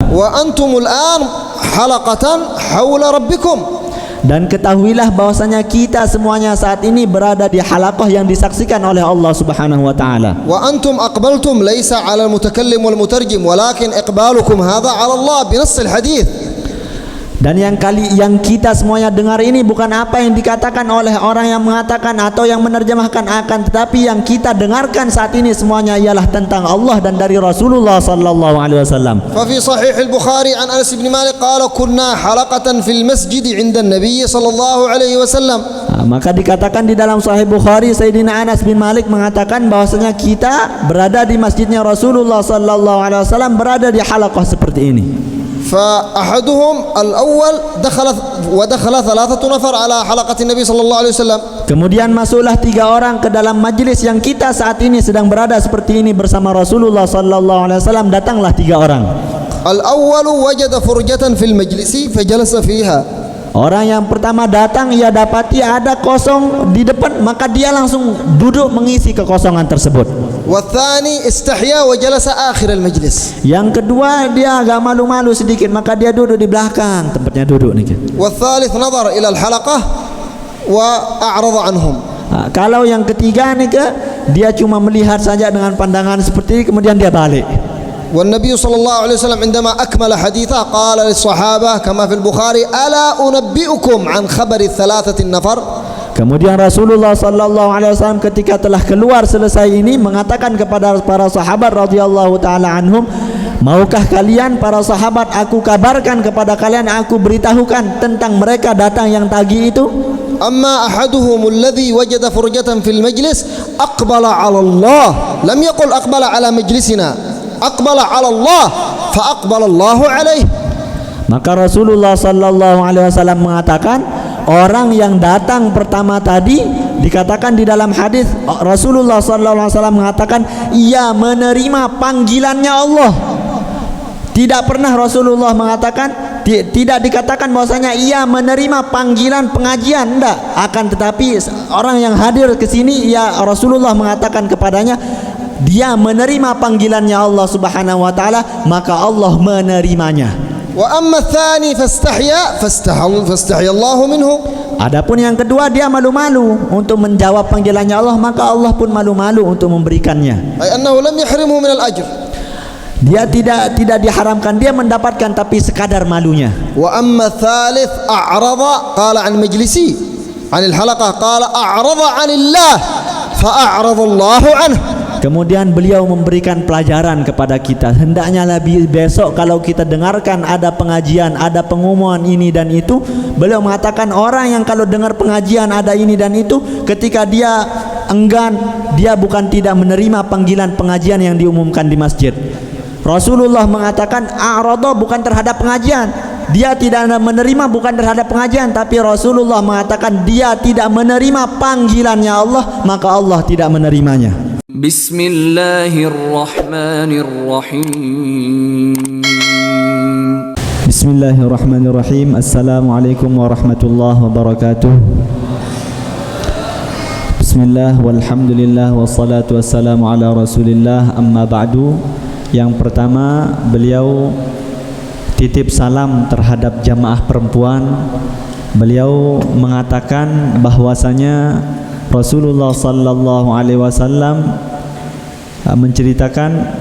Wa antumul an halaqatan haula rabbikum. Dan ketahuilah bahwasanya kita semuanya saat ini berada di halaqah yang disaksikan oleh Allah Subhanahu wa taala. Wa antum aqbaltum laysa 'ala al-mutakallim wal mutarjim walakin iqbalukum hadha 'ala Allah bi nass al-hadits. Dan yang kita semuanya dengar ini bukan apa yang dikatakan oleh orang yang mengatakan atau yang menerjemahkan akan, tetapi yang kita dengarkan saat ini semuanya ialah tentang Allah dan dari Rasulullah sallallahu alaihi wasallam. Fa fi sahih al-Bukhari an Anas bin Malik qala kunna halaqatan fil masjid 'inda an-nabiy sallallahu alaihi wasallam. Maka dikatakan di dalam Sahih Bukhari, Sayyidina Anas bin Malik mengatakan bahwasanya kita berada di masjidnya Rasulullah sallallahu alaihi wasallam, berada di halaqah seperti ini. فأحدهم الأول دخل 3 نفر على حلقة النبي صلى الله عليه وسلم. Kemudian masuklah 3 orang ke dalam majlis yang kita saat ini sedang berada seperti ini bersama Rasulullah sallallahu alaihi wasallam. Datanglah 3 orang. الأول وجد فرجة في المجلس فجلس فيها. Orang yang pertama datang, ia dapati ada kosong di depan, maka dia langsung duduk mengisi kekosongan tersebut. والثاني استحيا وجلس آخر المجلس. Yang kedua dia agak malu-malu sedikit, maka dia duduk di belakang tempatnya duduk nih. والثالث نظر إلى الحلقة وأعرض عنهم. Kalau yang ketiga nih dia cuma melihat saja dengan pandangan seperti ini, kemudian dia balik. والنبي صلى الله عليه وسلم عندما أكمل حديثه قال للصحابة كما في البخاري ألا أنبئكم عن خبر الثلاثة النفر. Kemudian Rasulullah sallallahu alaihi wasallam ketika telah keluar selesai ini mengatakan kepada para sahabat radhiyallahu taala anhum, maukah kalian para sahabat aku kabarkan kepada kalian, aku beritahukan tentang mereka datang yang tadi itu? أما أحدهم الذي وجد فرجة في المجلس أقبل على الله لم يقل أقبل على مجلسنا أقبل على الله فأقبل الله عليه. Maka Rasulullah sallallahu alaihi wasallam mengatakan, orang yang datang pertama tadi dikatakan di dalam hadis Rasulullah sallallahu alaihi wasallam mengatakan ia menerima panggilannya Allah. Tidak pernah Rasulullah mengatakan, tidak dikatakan bahwasanya ia menerima panggilan pengajian, enggak. Akan tetapi orang yang hadir ke sini, ya Rasulullah mengatakan kepadanya dia menerima panggilannya Allah Subhanahu wa taala, maka Allah menerimanya. Wa amma tsani fastahiya Allah minhu. Adapun yang kedua dia malu-malu untuk menjawab panggilannya Allah, maka Allah pun malu-malu untuk memberikannya. Ay annahu lam yahrimu min al-ajr. Dia tidak diharamkan, dia mendapatkan, tapi sekadar malunya. Wa amma tsalits a'rada qala an majlisi 'an al-halaqah qala a'rada 'anillah fa a'rada Allah 'anhu. Kemudian beliau memberikan pelajaran kepada kita, hendaknya lebih besok kalau kita dengarkan ada pengajian, ada pengumuman ini dan itu, beliau mengatakan orang yang kalau dengar pengajian ada ini dan itu, ketika dia enggan, dia bukan tidak menerima panggilan pengajian yang diumumkan di masjid. Rasulullah mengatakan a'rada bukan terhadap pengajian, dia tidak menerima bukan terhadap pengajian, tapi Rasulullah mengatakan dia tidak menerima panggilannya Allah, maka Allah tidak menerimanya. Bismillahirrahmanirrahim. Bismillahirrahmanirrahim. Assalamualaikum warahmatullahi wabarakatuh. Bismillah walhamdulillah wassalatu wassalamu ala rasulillah, amma ba'du. Yang pertama, beliau titip salam terhadap jamaah perempuan. Beliau mengatakan bahwasanya Rasulullah sallallahu alaihi wasallam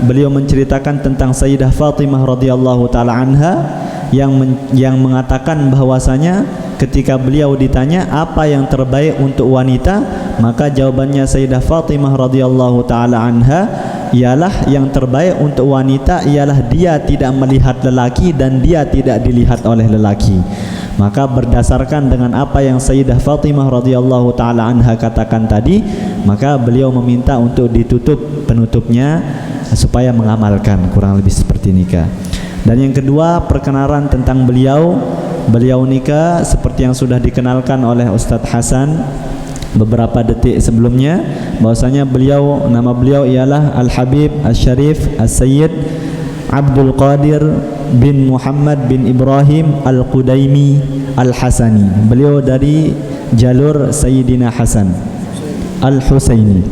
beliau menceritakan tentang Sayyidah Fatimah radhiyallahu taala anha yang mengatakan bahwasanya ketika beliau ditanya apa yang terbaik untuk wanita, maka jawabannya Sayyidah Fatimah radhiyallahu taala anha ialah yang terbaik untuk wanita ialah dia tidak melihat lelaki dan dia tidak dilihat oleh lelaki. Maka berdasarkan dengan apa yang Sayyidah Fatimah radhiyallahu taala anha katakan tadi, maka beliau meminta untuk ditutup penutupnya supaya mengamalkan, kurang lebih seperti nikah. Dan yang kedua, perkenalan tentang beliau nikah seperti yang sudah dikenalkan oleh Ustadz Hasan beberapa detik sebelumnya, bahwasanya nama beliau ialah Al-Habib Al-Syarif Al-Sayyid Abdul Qadir bin Muhammad bin Ibrahim Al-Qudaimi Al-Hasani. Beliau dari jalur Sayyidina Hasan Al-Husaini.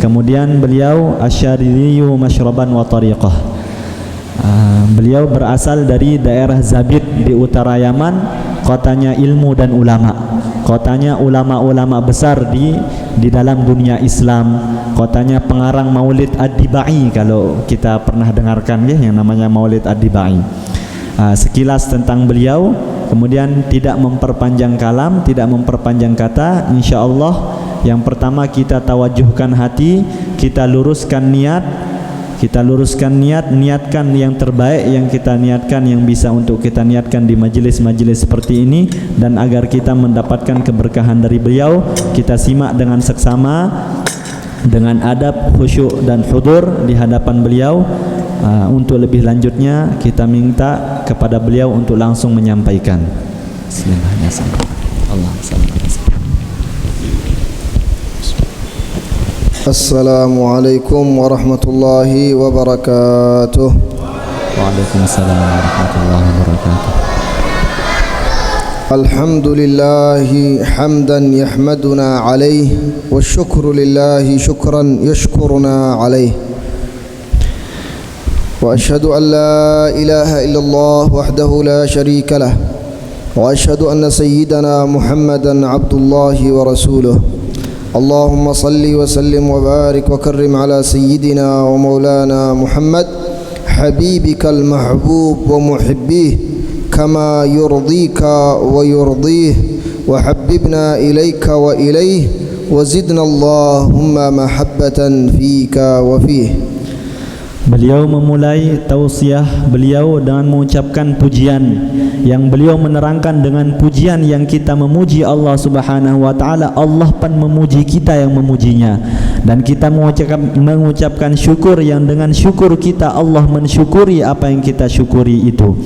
Kemudian beliau Asy'ariyyu masyraban wa tariqah. Beliau berasal dari daerah Zabid di utara Yaman, kotanya ilmu dan ulama, kotanya ulama-ulama besar di dalam dunia Islam, kotanya pengarang Maulid Ad-Dibai, kalau kita pernah dengarkan ya yang namanya Maulid Ad-Dibai. Sekilas tentang beliau, kemudian tidak memperpanjang kalam, tidak memperpanjang kata, insyaallah yang pertama kita tawajuhkan hati, kita luruskan niat, niatkan yang terbaik yang kita niatkan, yang bisa untuk kita niatkan di majelis-majelis seperti ini, dan agar kita mendapatkan keberkahan dari beliau, kita simak dengan seksama dengan adab, khusyuk dan hudur di hadapan beliau. Untuk lebih lanjutnya kita minta kepada beliau untuk langsung menyampaikan. Assalamualaikum warahmatullahi wabarakatuh. Waalaikumsalam warahmatullahi wabarakatuh. Alhamdulillahi hamdan yahmaduna alaih, wa syukru lillahi syukran yashkuruna alaih. وأشهد أن لا إله إلا الله وحده لا شريك له وأشهد أن سيدنا محمدا عبد الله ورسوله اللهم صل وسلم وبارك وكرم على سيدنا ومولانا محمد حبيبك المحبوب ومحبيه كما يرضيك ويرضيه وحببنا إليك وإليه وزدنا اللهم محبة فيك وفيه. Beliau memulai tausiah beliau dengan mengucapkan pujian, yang beliau menerangkan dengan pujian yang kita memuji Allah Subhanahu wa taala, Allah pun memuji kita yang memujinya, dan kita mengucapkan syukur yang dengan syukur kita Allah mensyukuri apa yang kita syukuri itu.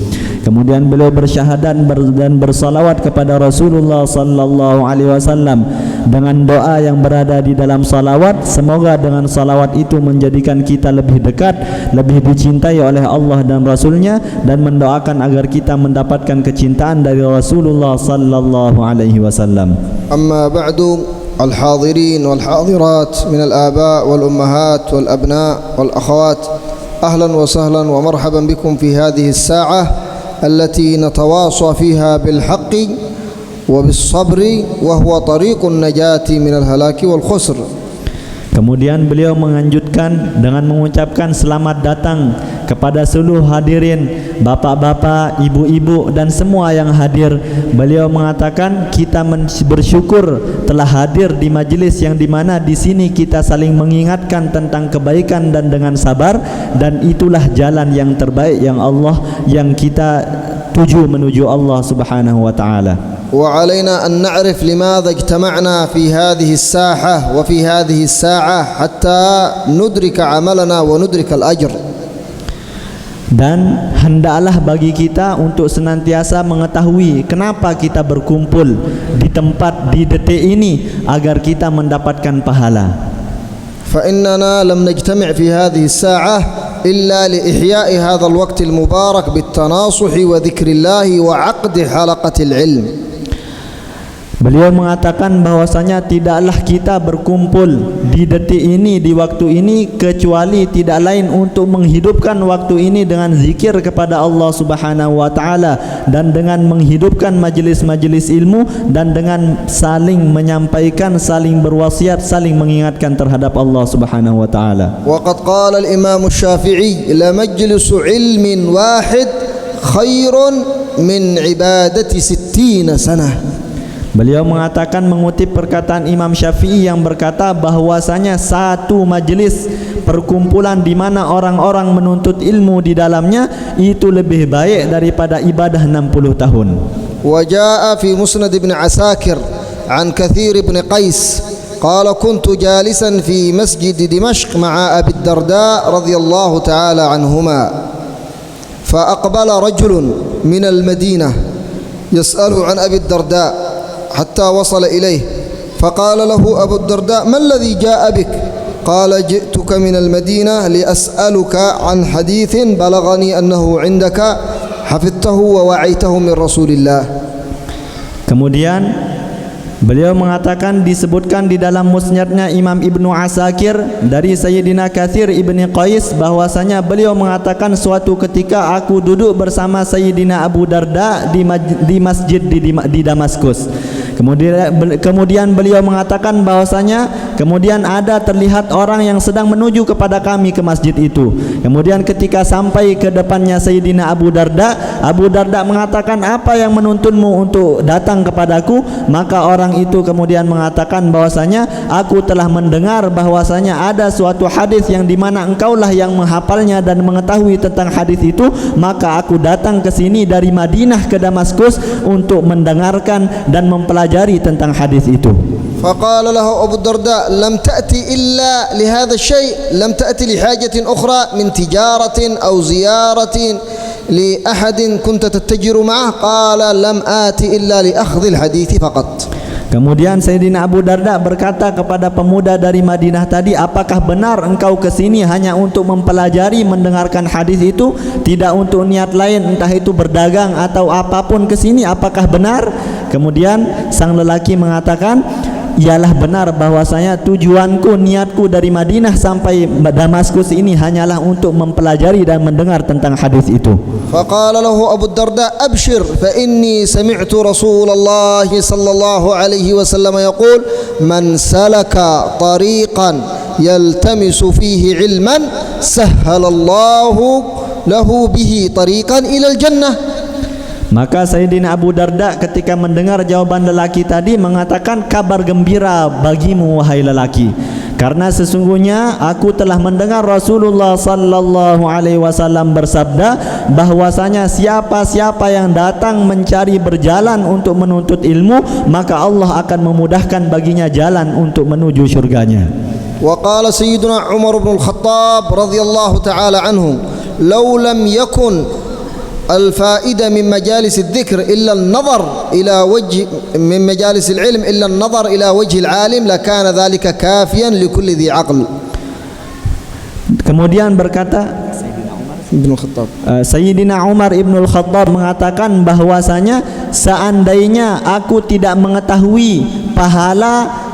Kemudian beliau bersyahadat dan bersalawat kepada Rasulullah sallallahu alaihi wasallam dengan doa yang berada di dalam salawat, semoga dengan salawat itu menjadikan kita lebih dekat, lebih dicintai oleh Allah dan Rasulnya, dan mendoakan agar kita mendapatkan kecintaan dari Rasulullah sallallahu alaihi wasallam. Amma ba'du, al-hadirin wal-hadirat min al-aba' wal-ummahat wal-abna' wal-akhawat, ahlan wa sahlan wa marhaban bikum fi hadhihi as-sa'ah التي نتواصى فيها بالحق وبالصبر وهو طريق النجاة من الهلاك والخسر. Kemudian beliau menganjutkan dengan mengucapkan selamat datang kepada seluruh hadirin, bapak-bapak, ibu-ibu dan semua yang hadir. Beliau mengatakan kita bersyukur telah hadir di majelis yang dimana di sini kita saling mengingatkan tentang kebaikan dan dengan sabar, dan itulah jalan yang terbaik yang kita tuju menuju Allah Subhanahu wa taala. وعلينا أن نعرف لماذا اجتمعنا في هذه الساحة وفي هذه الساعة حتى ندرك عملنا وندرك الأجر. Dan hendaklah bagi kita untuk senantiasa mengetahui kenapa kita berkumpul di tempat di detik ini agar kita mendapatkan pahala. فإننا لم نجتمع في هذه الساعة إلا لإحياء هذا الوقت المبارك بالتناصح وذكر الله وعقد حلقة العلم. Beliau mengatakan bahwasanya tidaklah kita berkumpul di detik ini, di waktu ini, kecuali tidak lain untuk menghidupkan waktu ini dengan zikir kepada Allah Subhanahu wa taala, dan dengan menghidupkan majelis-majelis ilmu, dan dengan saling menyampaikan, saling berwasiat, saling mengingatkan terhadap Allah Subhanahu wa taala. Waqad qala al-Imam Asy-Syafi'i la majlisu ilmin wahid khairun min ibadati 60 sanah. Beliau mengatakan, mengutip perkataan Imam Syafi'i yang berkata bahwasanya satu majelis perkumpulan di mana orang-orang menuntut ilmu di dalamnya itu lebih baik daripada ibadah 60 tahun. Wa jaa fi Musnad Ibn Asakir an Katsir ibn Qais qala kuntu jalisan fi masjid Dimashq ma'a Abi Darda radhiyallahu ta'ala anhuma fa aqbala rajulun min al-Madinah yas'alu an Abi Darda حتى وصل إليه فقال له أبو الدرداء ما الذي جاء بك؟ قال جئتك من المدينة لأسألك عن حديث بلغني أنه عندك حفظته ووعيته من رسول الله. Kemudian Beliau mengatakan, disebutkan di dalam musnadnya Imam Ibnu Asakir dari Sayyidina Kathir ibni Qais bahwasanya beliau mengatakan, suatu ketika aku duduk bersama Sayyidina Abu Darda di masjid di Damaskus. Kemudian beliau mengatakan bahwasanya kemudian ada terlihat orang yang sedang menuju kepada kami ke masjid itu. Kemudian ketika sampai ke depannya Sayyidina Abu Darda mengatakan, apa yang menuntunmu untuk datang kepadaku? Maka orang itu kemudian mengatakan bahwasanya aku telah mendengar bahwasanya ada suatu hadis yang dimana engkaulah yang menghafalnya dan mengetahui tentang hadis itu, maka aku datang ke sini dari Madinah ke Damaskus untuk mendengarkan dan mempelajari tentang hadis itu. فقال له أبو الدرداء لم تأتي إلا لهذا الشيء لم تأتي لحاجة أخرى من تجارة أو زيارة لأحد كنت تتجر معه قال لم آتي إلا لأخذ الحديث فقط. Kemudian Sayyidina Abu Darda berkata kepada pemuda dari Madinah tadi, apakah benar engkau ke sini hanya untuk mempelajari, mendengarkan hadis itu, tidak untuk niat lain, entah itu berdagang atau apapun ke sini, apakah benar? Kemudian sang lelaki mengatakan, ialah benar bahwasanya tujuanku, niatku dari Madinah sampai Damaskus ini hanyalah untuk mempelajari dan mendengar tentang hadis itu. Faqala lahu Abu Darda abshir fa inni sami'tu Rasulullah sallallahu alaihi wasallam yaqul man salaka tariqan yaltamisu fihi ilman sahhalallahu lahu bihi tariqan ilal jannah. Maka Sayyidina Abu Darda ketika mendengar jawaban lelaki tadi mengatakan, kabar gembira bagimu wahai lelaki, karena sesungguhnya aku telah mendengar Rasulullah sallallahu alaihi wasallam bersabda bahwasanya siapa-siapa yang datang mencari berjalan untuk menuntut ilmu, maka Allah akan memudahkan baginya jalan untuk menuju surganya. Wa qala Sayyiduna Umar bin Al-Khattab radhiyallahu taala anhu, "Law lam yakun الفائدة من مجالس الذكر إلا النظر إلى وجه من مجالس العلم إلا النظر إلى وجه العالم لكان ذلك كافيا لكل ذي عقل." Kemudian berkata Sayyidina Umar ibnul Khattab mengatakan bahwasanya seandainya aku tidak mengetahui pahala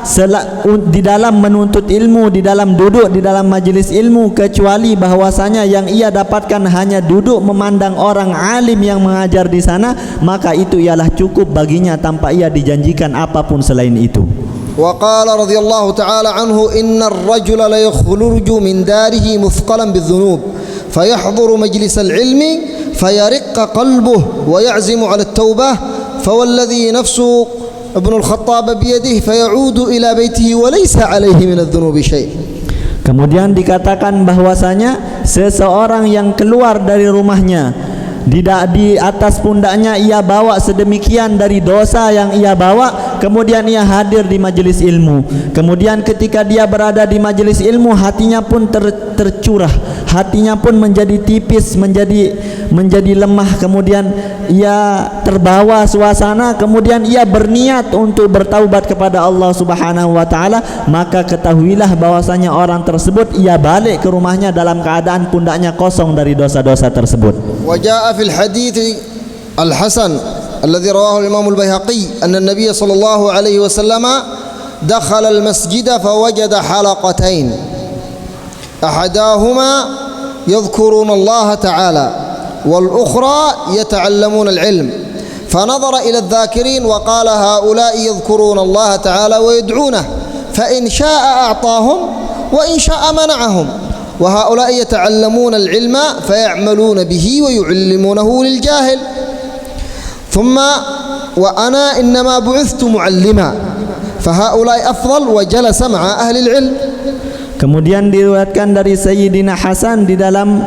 di dalam menuntut ilmu, di dalam duduk di dalam majelis ilmu, kecuali bahwasanya yang ia dapatkan hanya duduk memandang orang alim yang mengajar di sana, maka itu ialah cukup baginya tanpa ia dijanjikan apapun selain itu. Wa qala radhiyallahu ta'ala anhu, innar rajula la yakhruju min darihi muthqalan bidhunub fayahdhuru majlis al-ilmi fayariqqa qalbuhu wa ya'zimu 'ala at-taubah fawalladhi nafsu ابن الخطاب بيده فيعود إلى بيته وليس عليه من الذنوب شيء. Kemudian dikatakan bahwasanya seseorang yang keluar dari rumahnya, di atas pundaknya ia bawa sedemikian dari dosa yang ia bawa, kemudian ia hadir di majelis ilmu. Kemudian ketika dia berada di majelis ilmu, hatinya pun tercurah, hatinya pun menjadi tipis, menjadi lemah, kemudian ia terbawa suasana, kemudian ia berniat untuk bertaubat kepada Allah Subhanahu wa taala, maka ketahuilah bahwasanya orang tersebut ia balik ke rumahnya dalam keadaan pundaknya kosong dari dosa-dosa tersebut. وجاء في الحديث الحسن الذي رواه الإمام البيهقي أن النبي صلى الله عليه وسلم دخل المسجد فوجد حلقتين أحداهما يذكرون الله تعالى والأخرى يتعلمون العلم فنظر إلى الذاكرين وقال هؤلاء يذكرون الله تعالى ويدعونه فإن شاء أعطاهم وإن شاء منعهم وهؤلاء يتعلمون العلم فيعملون به ويعلمونه للجاهل ثم وأنا إنما بعثت معلما فهؤلاء أفضل وجلس مع أهل العلم. Kemudian diriwayatkan dari Sayyidina Hasan di dalam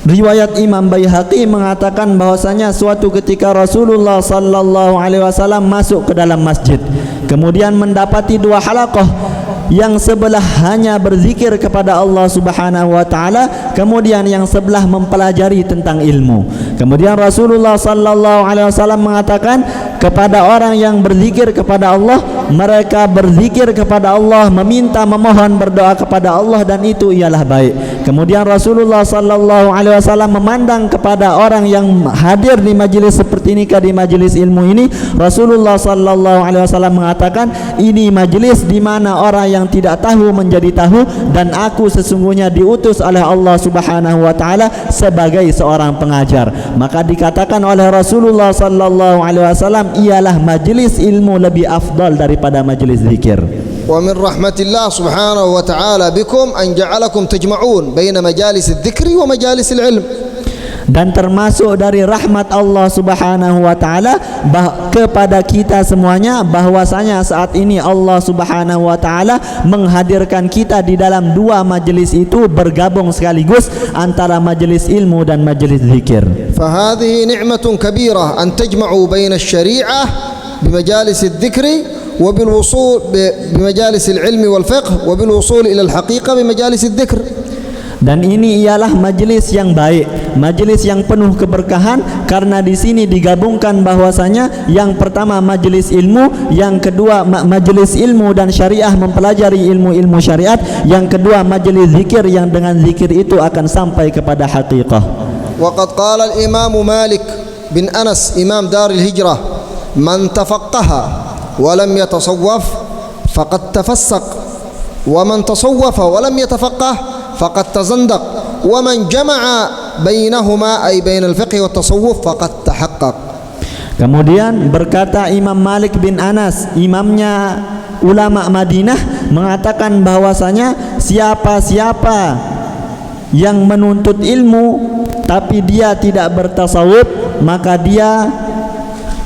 riwayat Imam Baihaqi mengatakan bahwasanya suatu ketika Rasulullah sallallahu alaihi wasallam masuk ke dalam masjid, kemudian mendapati dua halaqah, yang sebelah hanya berzikir kepada Allah Subhanahu wa taala, kemudian yang sebelah mempelajari tentang ilmu. Kemudian Rasulullah sallallahu alaihi wasallam mengatakan kepada orang yang berzikir kepada Allah, mereka berzikir kepada Allah, meminta, memohon, berdoa kepada Allah, dan itu ialah baik. Kemudian Rasulullah sallallahu alaihi wasallam memandang kepada orang yang hadir di majlis seperti ini, di majlis ilmu ini, Rasulullah sallallahu alaihi wasallam mengatakan, ini majlis di mana orang yang tidak tahu menjadi tahu, dan aku sesungguhnya diutus oleh Allah Subhanahu wa taala sebagai seorang pengajar. Maka dikatakan oleh Rasulullah sallallahu alaihi wasallam, ialah majlis ilmu lebih afdal daripada majlis zikir. ومن رحمة الله سبحانه وتعالى بكم أن جعلكم تجمعون بين مجالس الذكر ومجالس العلم. Dan termasuk dari rahmat Allah Subhanahu wa taala kepada kita semuanya, bahwasanya saat ini Allah Subhanahu wa taala menghadirkan kita di dalam dua majlis itu bergabung sekaligus antara majlis ilmu dan majlis zikir. فهذه نعمة كبيرة أن تجمعوا بين الشريعة بمجالس الذكر وبالوصول بمجالس العلم والفقه وبالوصول إلى الحقيقة بمجالس الذكر. Dan ini ialah majlis yang baik, majlis yang penuh keberkahan, karena di sini digabungkan bahwasanya yang pertama majlis ilmu, yang kedua majlis ilmu dan syariah, mempelajari ilmu-ilmu syariat, yang kedua majlis zikir yang dengan zikir itu akan sampai kepada haqiqah. وقد قال الإمام مالك بن أنس إمام دار الهجرة: من تفقه ولم يتصوف فقد تفسق، ومن تصوف ولم يتفقه فقد تزندق، ومن جمع بينهما أي بين الفقه والتصوف فقد تحقق. Kemudian berkata Imam Malik bin Anas, imamnya ulama Madinah, mengatakan bahwasanya siapa-siapa yang menuntut ilmu tapi dia tidak bertasawuf, maka dia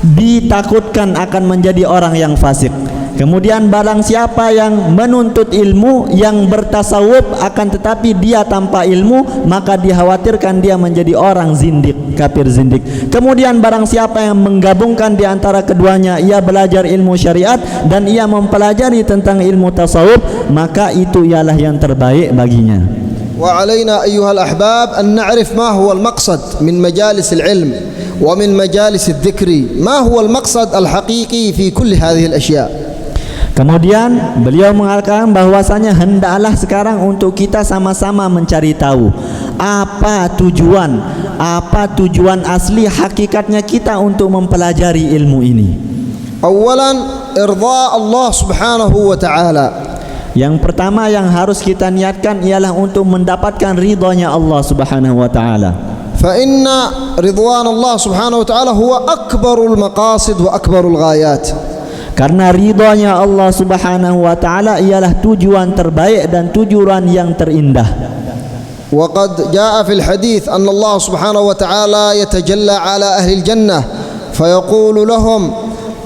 ditakutkan akan menjadi orang yang fasik. Kemudian barang siapa yang menuntut ilmu yang bertasawuf akan tetapi dia tanpa ilmu, maka dikhawatirkan dia menjadi orang zindik, kafir zindik. Kemudian barang siapa yang menggabungkan di antara keduanya, ia belajar ilmu syariat dan ia mempelajari tentang ilmu tasawuf, maka itu ialah yang terbaik baginya. وعلينا أيها الأحباب أن نعرف ما هو المقصد من مجالس العلم ومن مجالس الذكر، ما هو المقصد الحقيقي في كل هذه الأشياء. Kemudian beliau mengatakan bahwasanya hendaklah sekarang untuk kita sama-sama mencari tahu apa tujuan asli hakikatnya kita untuk mempelajari ilmu ini. Awalan irda Allah Subhanahu wa taala. Yang pertama yang harus kita niatkan ialah untuk mendapatkan ridhanya Allah Subhanahu wa taala. Fa inna ridwan Allah Subhanahu wa taala huwa akbarul maqasid wa akbarul ghayat. Karena ridhanya Allah Subhanahu wa taala ialah tujuan terbaik dan tujuan yang terindah. Wa qad jaa fil hadits anna Allah Subhanahu wa taala yatajalla ala ahli al-jannah fayaqulu lahum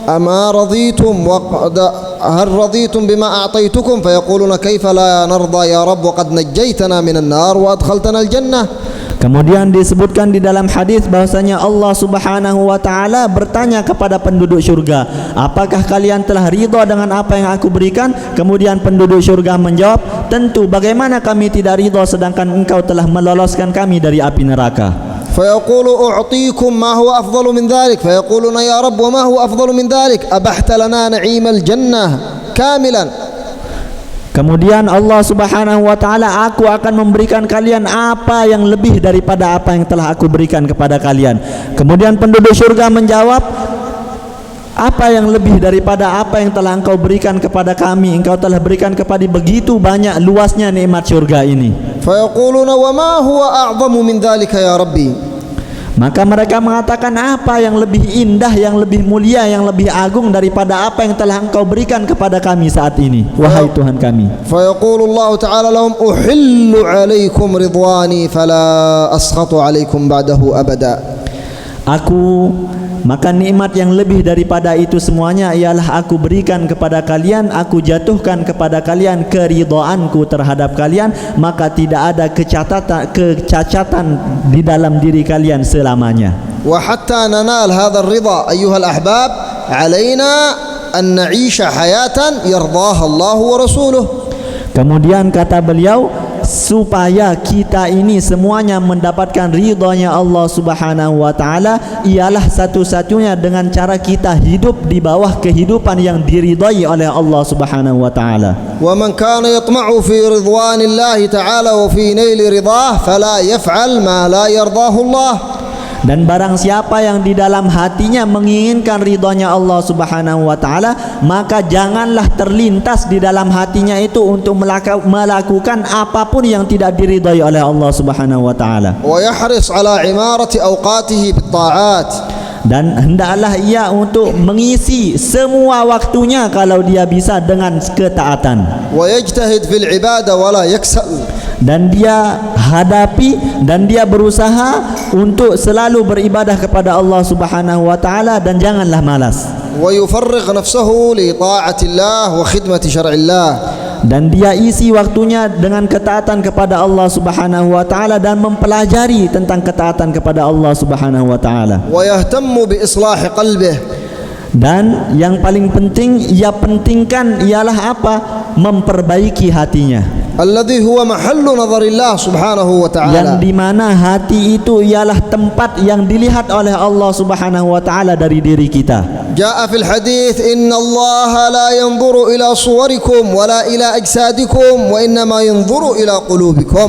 ama raditum wa hal raditum bima a'taytukum fayaquluna kayfa la narda ya rabb wa qad najjaytana minan nar wa adkhaltana al-jannah. Kemudian disebutkan di dalam hadis bahwasanya Allah Subhanahu wa taala bertanya kepada penduduk syurga, apakah kalian telah ridha dengan apa yang aku berikan? Kemudian penduduk syurga menjawab, tentu, bagaimana kami tidak ridha sedangkan engkau telah meloloskan kami dari api neraka. Fayaqulu u'tikum ma huwa afdalu min dhalik fayaquluna ya rabb wa ma huwa afdalu min dhalik abahta lana na'imal jannah kamilan. Kemudian Allah Subhanahu wa taala, aku akan memberikan kalian apa yang lebih daripada apa yang telah aku berikan kepada kalian. Kemudian penduduk surga menjawab, apa yang lebih daripada apa yang telah engkau berikan kepada kami? Engkau telah berikan kepada begitu banyak luasnya nikmat surga ini. Fayaquluna wa ma huwa a'zamu min dhalika ya rabbi. Maka mereka mengatakan, apa yang lebih indah, yang lebih mulia, yang lebih agung daripada apa yang telah engkau berikan kepada kami saat ini, wahai Tuhan kami. Fayaqulu Allah Ta'ala lahum uhillu alaikum ridwani fala askhatu alaikum ba'dahu abada. Maka nikmat yang lebih daripada itu semuanya ialah aku berikan kepada kalian, aku jatuhkan kepada kalian keridhaanku terhadap kalian, maka tidak ada kecacatan di dalam diri kalian selamanya. Wa hatta nanal hadha ar-ridha ayyuha al-ahbab alaina an na'isha hayatan yardaha Allah wa rasuluh. Kemudian kata beliau, supaya kita ini semuanya mendapatkan ridhanya Allah Subhanahu wa taala ialah satu-satunya dengan cara kita hidup di bawah kehidupan yang diridhai oleh Allah Subhanahu wa taala. ومن كان يطمع في رضوان الله تعالى وفي نيل رضاه فلا يفعل ما لا يرضاه الله. Dan barang siapa yang di dalam hatinya menginginkan ridhonya Allah Subhanahu wa taala, maka janganlah terlintas di dalam hatinya itu untuk melakukan apapun yang tidak diridhai oleh Allah Subhanahu wa taala. ويحرص على عمارة أوقاته بالطاعات. Dan hendaklah ia untuk mengisi semua waktunya kalau dia bisa dengan ketaatan. ويجتهد في العبادة ولا يكسل. Dan dia hadapi dan dia berusaha untuk selalu beribadah kepada Allah Subhanahu wa taala dan janganlah malas. ويفرغ نفسه لطاعة الله وخدمة شرع الله. Dan dia isi waktunya dengan ketaatan kepada Allah Subhanahu wa taala dan mempelajari tentang ketaatan kepada Allah Subhanahu wa taala. ويهتم بإصلاح قلبه. Dan yang paling penting ia pentingkan ialah apa? Memperbaiki hatinya. الذي هو محل نظر الله سبحانه وتعالى. Yang di mana hati itu ialah tempat yang dilihat oleh Allah Subhanahu wa taala dari diri kita. جاء في الحديث إن الله لا ينظر إلى صوركم ولا إلى أجسادكم وإنما ينظر إلى قلوبكم.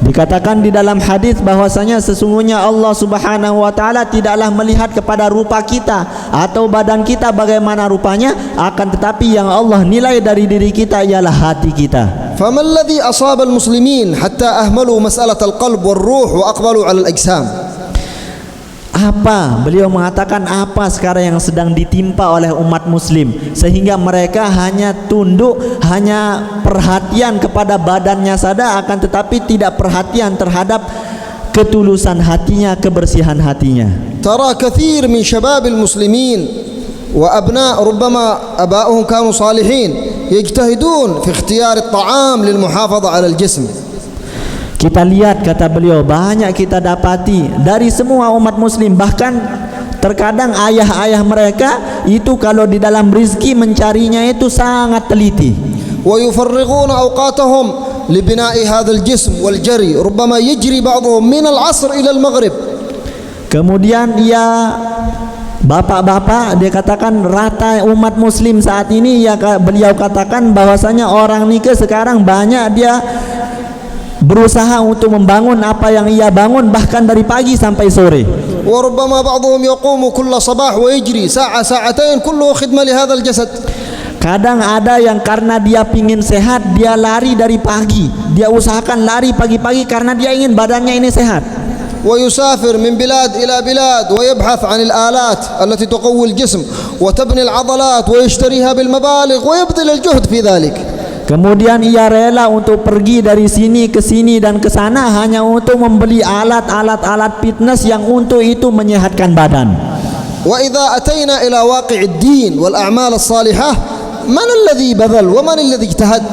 Dikatakan di dalam hadis bahwasanya sesungguhnya Allah Subhanahu wa taala tidaklah melihat kepada rupa kita atau badan kita bagaimana rupanya, akan tetapi yang Allah nilai dari diri kita ialah hati kita. فما الذي أصاب المسلمين حتى أهملوا مسألة القلب والروح وأقبلوا على الأجسام؟ Apa beliau mengatakan apa sekarang yang sedang ditimpa oleh umat muslim sehingga mereka hanya tunduk, hanya perhatian kepada badannya saja akan tetapi tidak perhatian terhadap ketulusan hatinya, kebersihan hatinya. ترى كثير من شباب المسلمين وأبناء ربما أباؤهم كانوا صالحين يجتهدون في اختيار الطعام للمحافظة على الجسم. Kita lihat, kata beliau, banyak kita dapati dari semua umat muslim, bahkan terkadang ayah-ayah mereka itu kalau di dalam rizki mencarinya itu sangat teliti. ويفرغون أوقاتهم لبناء هذا الجسم والجري ربما يجري بعضهم من العصر إلى المغرب. Kemudian bapak-bapak dia katakan rata umat muslim saat ini beliau katakan bahwasanya orang nikah sekarang banyak dia berusaha untuk membangun apa yang ia bangun bahkan dari pagi sampai sore. وربما بعضهم يقوم كل صباح ويجري ساعة ساعتين كله خدمة لهذا الجسد. Kadang ada yang karena dia pingin sehat dia lari dari pagi, dia usahakan lari pagi-pagi karena dia ingin badannya ini sehat. ويسافر من بلاد إلى بلاد ويبحث عن الآلات التي تقوي الجسم وتبني العضلات ويشتريها بالمبالغ ويبذل الجهد في ذلك. Kemudian ia rela untuk pergi dari sini ke sini dan ke sana hanya untuk membeli alat fitness yang untuk itu menyehatkan badan. وإذا أتينا إلى واقع الدين والأعمال الصالحة من الذي بذل ومن الذي اجتهد؟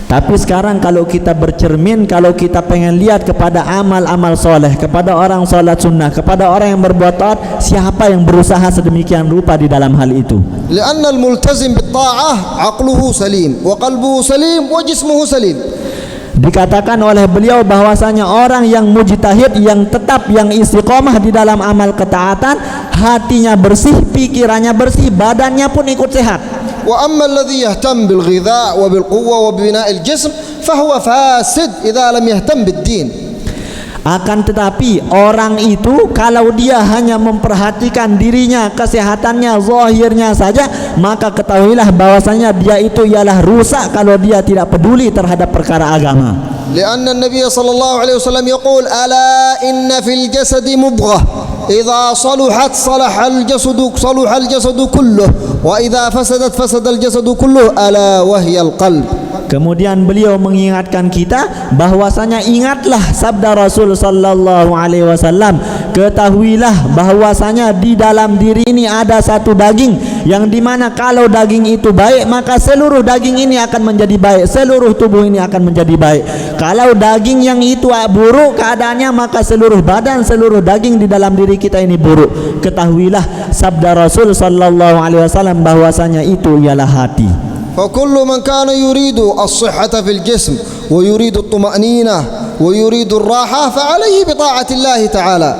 Tapi sekarang kalau kita bercermin, kalau kita pengen lihat kepada amal-amal soleh, kepada orang sholat sunnah, kepada orang yang berbuat taat, siapa yang berusaha sedemikian rupa di dalam hal itu? لأن الملتزم بالطاعة عقله سليم وقلبه سليم وجسمه سليم. Dikatakan oleh beliau bahwasanya orang yang mujtahid, yang tetap, yang istiqomah di dalam amal ketaatan, hatinya bersih, pikirannya bersih, badannya pun ikut sehat. وأما الذي يهتم بالغذاء وبالقوة وببناء الجسم فهو فاسد إذا لم يهتم بالدين. Akan tetapi orang itu kalau dia hanya memperhatikan dirinya, kesehatannya, zahirnya saja, maka ketahuilah bahwasanya dia itu ialah rusak kalau dia tidak peduli terhadap perkara agama. لأن النبي صلى الله عليه وسلم يقول ألا إن في الجسد مضغة إذا صلحت صلح الجسد كله وإذا فسدت فسد الجسد كله ألا وهي القلب. Kemudian beliau mengingatkan kita bahwasanya ingatlah sabda Rasul sallallahu alaihi wasallam, ketahuilah bahwasanya di dalam diri ini ada satu daging yang dimana kalau daging itu baik maka seluruh daging ini akan menjadi baik, seluruh tubuh ini akan menjadi baik. Kalau daging yang itu buruk keadaannya maka seluruh badan, seluruh daging di dalam diri kita ini buruk. Ketahuilah sabda Rasul sallallahu alaihi wasallam bahwasanya itu ialah hati. فكل من كان يريد الصحة في الجسم ويريد الطمأنينة ويريد الراحة فعليه بطاعة الله تعالى.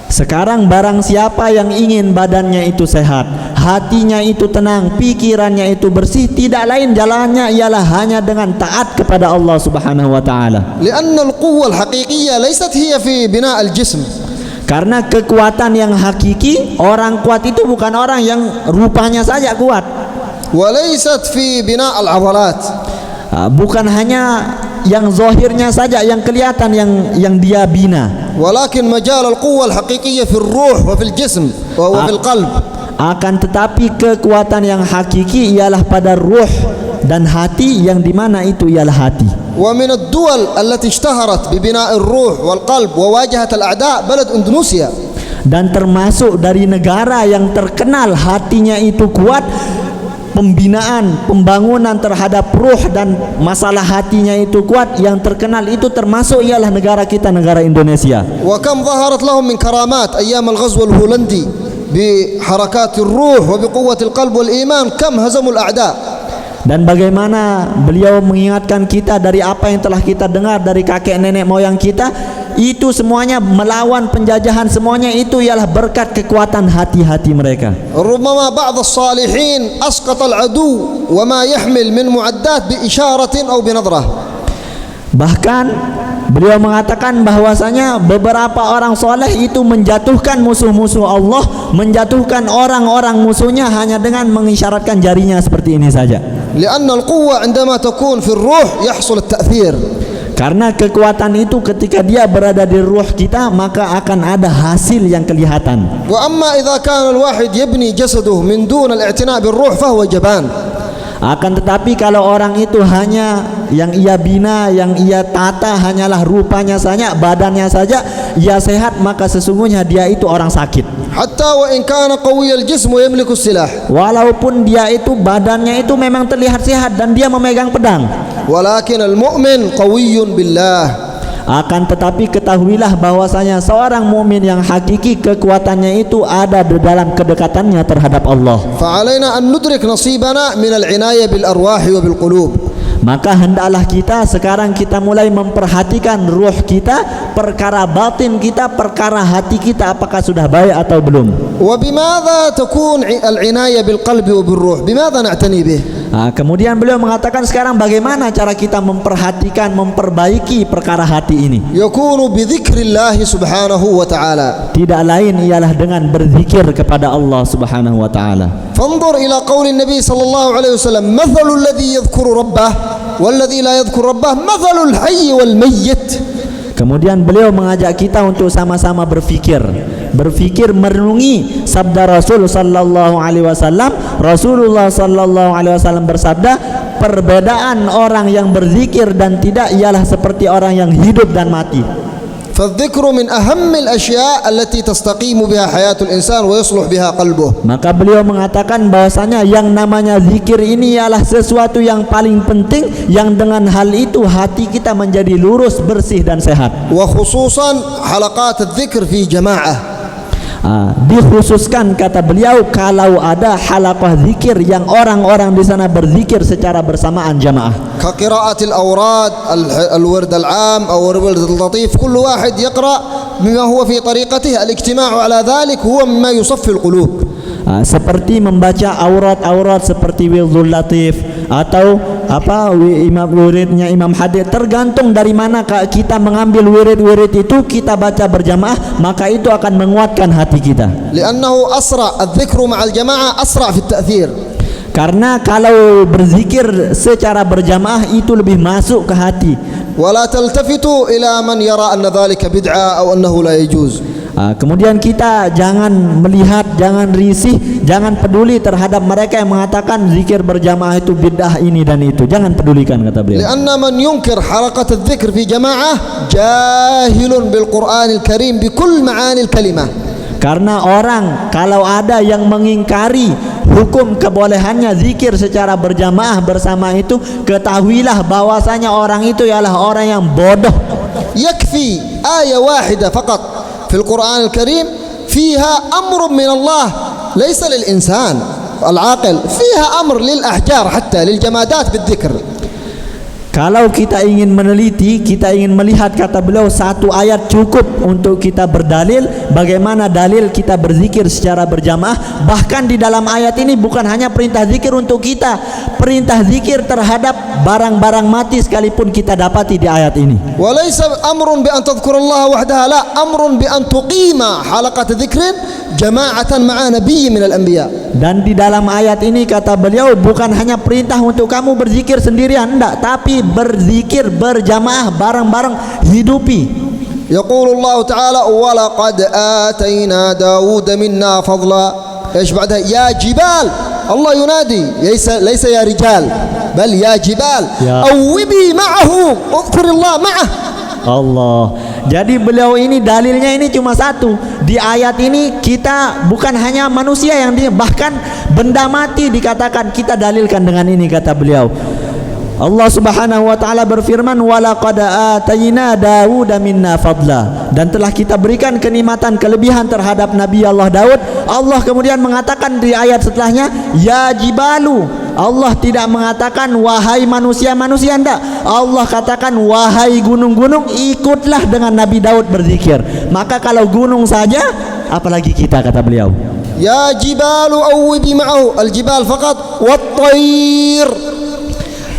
Sekarang barang siapa yang ingin badannya itu sehat, hatinya itu tenang, pikirannya itu bersih, tidak lain jalannya ialah hanya dengan taat kepada Allah Subhanahu wa taala. لأن القوة الحقيقية ليست هي في بناء الجسم. Karena kekuatan yang hakiki, orang kuat itu bukan orang yang rupanya saja kuat. وليست في بناء العضلات. Bukan hanya yang zahirnya saja yang kelihatan yang dia bina. ولكن مجال القوة الحقيقية في الروح وفي الجسم وهو في القلب. Akan tetapi kekuatan yang hakiki ialah pada ruh dan hati, yang dimana itu ialah hati. ومن الدول التي اشتهرت ببناء الروح والقلب وواجهت الأعداء بلد إندونيسيا. Dan termasuk dari negara yang terkenal hatinya itu kuat, pembinaan, pembangunan terhadap ruh dan masalah hatinya itu kuat, yang terkenal itu termasuk ialah negara kita, negara Indonesia. وكم ظهرت لهم من كرامات أيام الغزو الهولندي بحركات الروح وبقوة القلب والإيمان، كم هزموا الأعداء. Dan bagaimana beliau mengingatkan kita dari apa yang telah kita dengar dari kakek nenek moyang kita, itu semuanya melawan penjajahan, semuanya itu ialah berkat kekuatan hati-hati mereka. ربما بعض الصالحين أسقط العدو وما يحمل من معدات بإشارة أو بنظرة. Bahkan beliau mengatakan bahwasanya beberapa orang soleh itu menjatuhkan musuh-musuh Allah, menjatuhkan orang-orang musuhnya hanya dengan mengisyaratkan jarinya seperti ini saja. لأن القوة عندما تكون في الروح يحصل التأثير. Karena kekuatan itu ketika dia berada di ruh kita, maka akan ada hasil yang kelihatan. وأما إذا كان الواحد يبني جسده من دون الاعتناء بالروح فهو جبان. Akan tetapi kalau orang itu hanya yang ia bina, yang ia tata hanyalah rupanya saja, badannya saja, ia sehat, maka sesungguhnya dia itu orang sakit. حتى وإن كان قوي الجسم ويملك السلاح. Walaupun dia itu badannya itu memang terlihat sehat dan dia memegang pedang. ولكن المؤمن قوي بالله. Akan tetapi ketahuilah bahwasanya seorang mukmin yang hakiki kekuatannya itu ada di dalam kedekatannya terhadap Allah. فعلينا أن ندرك نصيبنا من العناية بالأرواح وبالقلوب. Maka hendaklah sekarang kita mulai memperhatikan ruh kita, perkara batin kita, perkara hati kita, apakah sudah baik atau belum. وبماذا تكون العناية بالقلب وبالروح؟ بماذا نعتني به؟ Kemudian beliau mengatakan sekarang bagaimana cara kita memperhatikan, memperbaiki perkara hati ini. يكون بذكر الله سبحانه وتعالى. Tidak lain ialah dengan berzikir kepada Allah Subhanahu wa taala. فانظر إلى قول النبي صلى الله عليه وسلم: مثل الذي يذكر ربه والذي لا يذكر ربه مثل الحي والميت. Kemudian beliau mengajak kita untuk sama-sama berfikir merenungi sabda Rasul sallallahu alaihi wasallam. Rasulullah sallallahu alaihi wasallam bersabda, perbedaan orang yang berzikir dan tidak ialah seperti orang yang hidup dan mati. فالذكر من أهم الأشياء التي تستقيم بها حياة الإنسان ويصلح بها قلبه. Maka beliau mengatakan bahwasanya yang namanya zikir ini ialah sesuatu yang paling penting, yang dengan hal itu hati kita menjadi lurus, bersih dan sehat. وخصوصا حلقات الذكر في جماعة. Dikhususkan kata beliau kalau ada halaqah zikir yang orang-orang di sana berzikir secara bersamaan jamaah. كقراءة الأوراد الورد العام أو الورد اللطيف، كل واحد يقرأ بما هو في طريقته. الاجتماع على ذلك هو مما يصفي القلوب. Seperti membaca aurat-aurat seperti wirdul latif atau wiridnya Imam Hadid, tergantung dari mana kita mengambil wirid-wirid itu, kita baca berjamaah, maka itu akan menguatkan hati kita. لأنه أسرع الذكر مع الجماعة أسرع في التأثير. Karena kalau berzikir secara berjamaah itu lebih masuk ke hati. ولا تلتفتوا إلى من يرى أن ذلك بدعة أو أنه لا يجوز. Kemudian kita jangan melihat, jangan risih, jangan peduli terhadap mereka yang mengatakan zikir berjamaah itu bid'ah ini dan itu. Jangan pedulikan, kata beliau. لأن من ينكر حلقة الذكر في جماعة جاهل بالقرآن الكريم بكل معاني الكلمة. Karena orang kalau ada yang mengingkari hukum kebolehannya zikir secara berjamaah bersama itu, ketahuilah bahwasanya orang itu ialah orang yang bodoh. يكفي آية واحدة فقط في القرآن الكريم فيها أمر من الله ليس للإنسان. العاقل فيها أمر للأحجار حتى للجمادات بالذكر. Kalau kita ingin meneliti, kita ingin melihat, kata beliau, satu ayat cukup untuk kita berdalil bagaimana dalil kita berzikir secara berjamaah. Bahkan di dalam ayat ini bukan hanya perintah zikir untuk kita, perintah zikir terhadap barang-barang mati sekalipun kita dapati di ayat ini. وليس أمر بأن تذكر الله وحدها، لا، أمر بأن تقيم حلقة ذكر جماعة مع نبي من الأنبياء. Dan di dalam ayat ini kata beliau bukan hanya perintah untuk kamu berzikir sendirian, enggak, tapi berzikir berjamaah bareng-bareng, hidupi. يقول الله تعالى ولقد آتينا داود منا فضلا. ايش بعدها؟ يا جبال. الله ينادي، ليس يا رجال بل يا جبال أوبي معه، اذكر الله معه. Allah. Jadi beliau ini dalilnya ini cuma satu. Di ayat ini kita bukan hanya manusia yang bahkan benda mati dikatakan kita dalilkan dengan ini, kata beliau. Allah Subhanahu wa taala berfirman walaqad atayna Dauda minna fadla, dan telah kita berikan kenikmatan kelebihan terhadap Nabi Allah Daud. Allah kemudian mengatakan di ayat setelahnya ya jibalu. Allah tidak mengatakan wahai manusia-manusia, enggak. Allah katakan wahai gunung-gunung, ikutlah dengan Nabi Daud berzikir. Maka kalau gunung saja, apalagi kita, kata beliau. Ya jibalu awwibi ma'ahu, al-jibal faqat wat-tayr.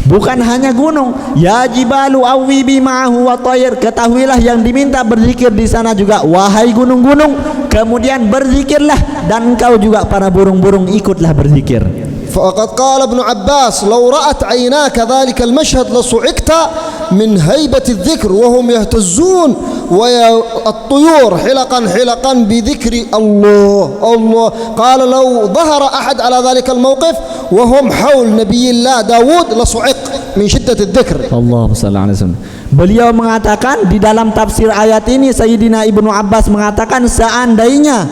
Bukan hanya gunung, ya jibalu awwibi ma'ahu wa tayr. Ketahuilah yang diminta berzikir di sana juga wahai gunung-gunung, kemudian berzikirlah, dan engkau juga para burung-burung ikutlah berzikir. فقد قال ابن عباس لو رأت عيناك ذلك المشهد لصعقت من هيبة الذكر وهم يهتزون والطيور حلقا حلقا بذكر الله الله. قال لو ظهر أحد على ذلك الموقف وهم حول نبي الله داود لصعق من شدة الذكر. Allahumma shalli ala sayyidina. Beliau mengatakan di dalam tafsir ayat ini, Sayyidina Ibnu Abbas mengatakan seandainya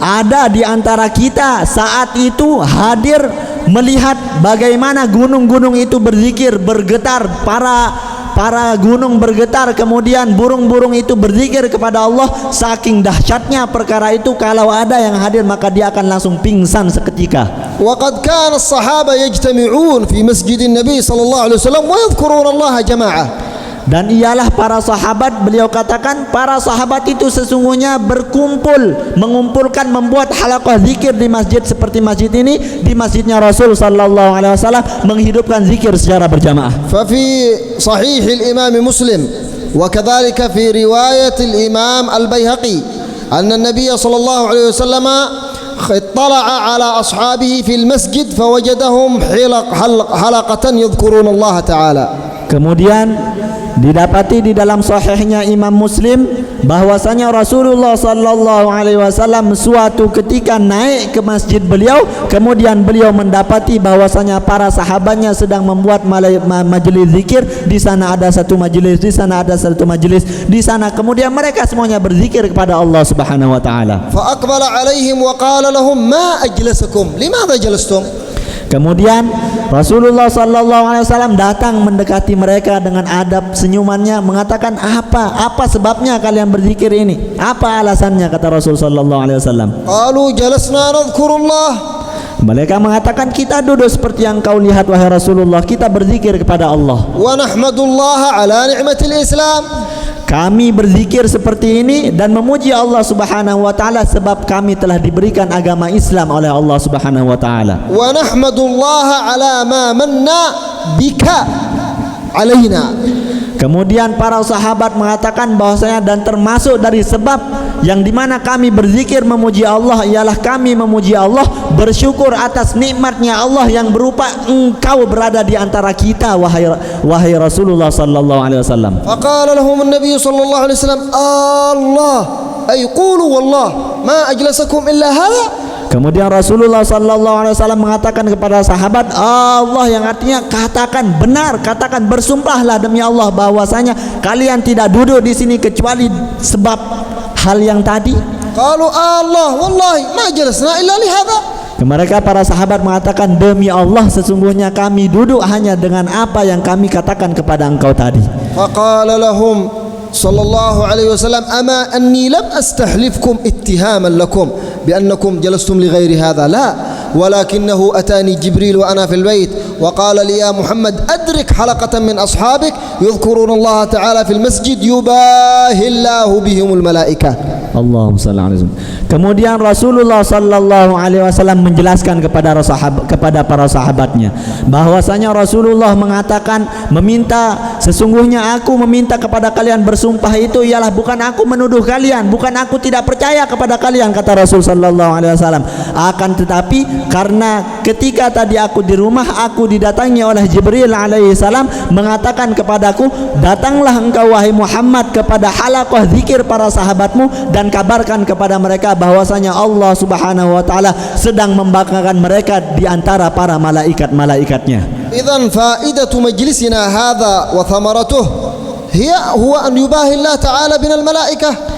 ada di antara kita saat itu hadir melihat bagaimana gunung-gunung itu berzikir, bergetar, para gunung bergetar, kemudian burung-burung itu berzikir kepada Allah, saking dahsyatnya perkara itu, kalau ada yang hadir maka dia akan langsung pingsan seketika. وقد كان الصحابة يجتمعون في مسجد النبي صلى الله عليه وسلم ويذكرون الله جماعة. Dan ialah para sahabat, beliau katakan para sahabat itu sesungguhnya berkumpul, mengumpulkan, membuat halaqah zikir di masjid seperti masjid ini, di masjidnya Rasul sallallahu alaihi wasallam, menghidupkan zikir secara berjamaah. ففي صحيح الإمام مسلم وكذلك في رواية الإمام البيهقي أن النبي صلى الله عليه وسلم اطلع على أصحابه في المسجد فوجدهم حلقة يذكرون الله تعالى. Kemudian didapati di dalam sahihnya Imam Muslim bahwasanya Rasulullah sallallahu alaihi wasallam suatu ketika naik ke masjid beliau, kemudian beliau mendapati bahwasanya para sahabatnya sedang membuat majelis zikir. Di sana ada satu majelis, di sana ada satu majelis, di sana kemudian mereka semuanya berzikir kepada Allah Subhanahu wa taala. Fa aqbala alaihim wa qala lahum ma ajlasakum limadha jalastum. Kemudian Rasulullah sallallahu alaihi wasallam datang mendekati mereka dengan adab senyumannya, mengatakan apa sebabnya kalian berzikir ini? Apa alasannya, kata Rasul sallallahu alaihi wasallam? Qalu jalasna nadhkurullah. Mereka mengatakan kita duduk seperti yang kau lihat wahai Rasulullah, kita berzikir kepada Allah. Wa nahmadullah ala ni'matil Islam. Kami berzikir seperti ini dan memuji Allah Subhanahu wa taala sebab kami telah diberikan agama Islam oleh Allah Subhanahu wa taala. Wa nahmadullah ala ma manna bika alaina. Kemudian para sahabat mengatakan bahwasanya dan termasuk dari sebab yang dimana kami berzikir memuji Allah ialah kami memuji Allah, bersyukur atas nikmatnya Allah yang berupa engkau berada di antara kita wahai Rasulullah sallallahu alaihi wasallam. Faqala lahum an-nabiy sallallahu alaihi wasallam Allah ay qulu wallah ma ajlasakum illa hadha. Kemudian Rasulullah sallallahu alaihi wasallam mengatakan kepada sahabat Allah, yang artinya katakan benar, katakan bersumpahlah demi Allah bahwasanya kalian tidak duduk di sini kecuali sebab hal yang tadi. Qalu Allah wallahi ma jalasna illa li hadha. Mereka para sahabat mengatakan demi Allah sesungguhnya kami duduk hanya dengan apa yang kami katakan kepada engkau tadi. Faqala lahum sallallahu alaihi wasallam ama anni lam astahlifkum ittihaman lakum bi annakum jalastum li ghairi hadha, la ولكنه أتاني جبريل وأنا في البيت وقال لي يا محمد أدرك حلقة من أصحابك يذكرون الله تعالى في المسجد يباهي الله بهم الملائكة. Allahumma salli alaihi wasallam. Kemudian Rasulullah sallallahu alaihi wasallam menjelaskan kepada para sahabatnya bahwasanya Rasulullah mengatakan meminta, sesungguhnya aku meminta kepada kalian bersumpah itu ialah bukan aku menuduh kalian, bukan aku tidak percaya kepada kalian, kata Rasul sallallahu alaihi wasallam, akan tetapi karena ketika tadi aku di rumah aku didatangi oleh Jibril alaihi salam mengatakan kepadaku, datanglah engkau wahai Muhammad kepada halaqah zikir para sahabatmu dan kabarkan kepada mereka bahwasanya Allah Subhanahu wa taala sedang membanggakan mereka di antara para malaikat-malaikatnya. Idzan faidatu majlisina hadza wa thamaratuh huwa an yubahi Allah taala binal malaikah.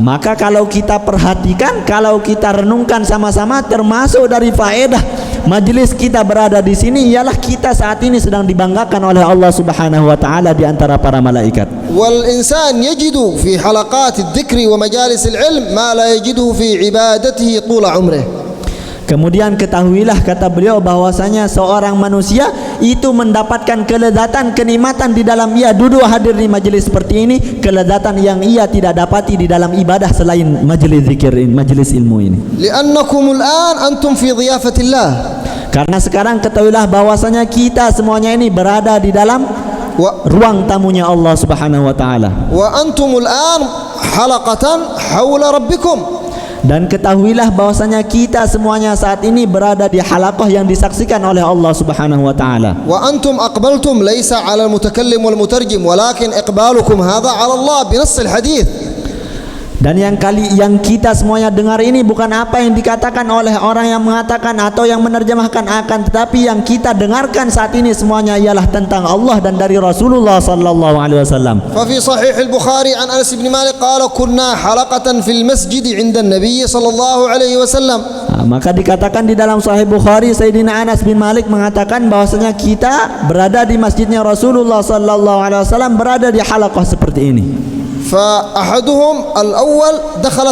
Maka kalau kita perhatikan, kalau kita renungkan sama-sama, termasuk dari faedah majelis kita berada di sini ialah kita saat ini sedang dibanggakan oleh Allah Subhanahu wa taala di antara para malaikat. Wal insan yajidu fi halaqat adh-dhikri wa majalis al-ilm ma la yajidu fi ibadatihi tula umrih. Kemudian ketahuilah, kata beliau, bahwasanya seorang manusia itu mendapatkan kelezatan, kenikmatan di dalam ia duduk hadir di majelis seperti ini, kelezatan yang ia tidak dapati di dalam ibadah selain majelis zikir ini, majelis ilmu ini. Li'annakumul an antum fi dhiyafatillah. Karena sekarang ketahuilah bahwasanya kita semuanya ini berada di dalam ruang tamunya Allah Subhanahu wa taala. Wa antumul an halaqatan haula rabbikum. Dan ketahuilah bahwasanya kita semuanya saat ini berada di halaqah yang disaksikan oleh Allah Subhanahu wa taala. Wa antum aqbaltum laysa 'ala al-mutakallim wal mutarjim walakin iqbalukum hadha 'ala Allah bi nass al-hadits. Dan yang kita semuanya dengar ini bukan apa yang dikatakan oleh orang yang mengatakan atau yang menerjemahkan, akan tetapi yang kita dengarkan saat ini semuanya ialah tentang Allah dan dari Rasulullah sallallahu alaihi wasallam. Fa fi sahih al-Bukhari an Anas bin Malik qala kunna halaqatan fil masjid 'inda an-nabiy sallallahu alaihi wasallam. Maka dikatakan di dalam Sahih Bukhari, Sayyidina Anas bin Malik mengatakan bahwasanya kita berada di masjidnya Rasulullah sallallahu alaihi wasallam, berada di halaqah seperti ini. فأحدهم الأول دخل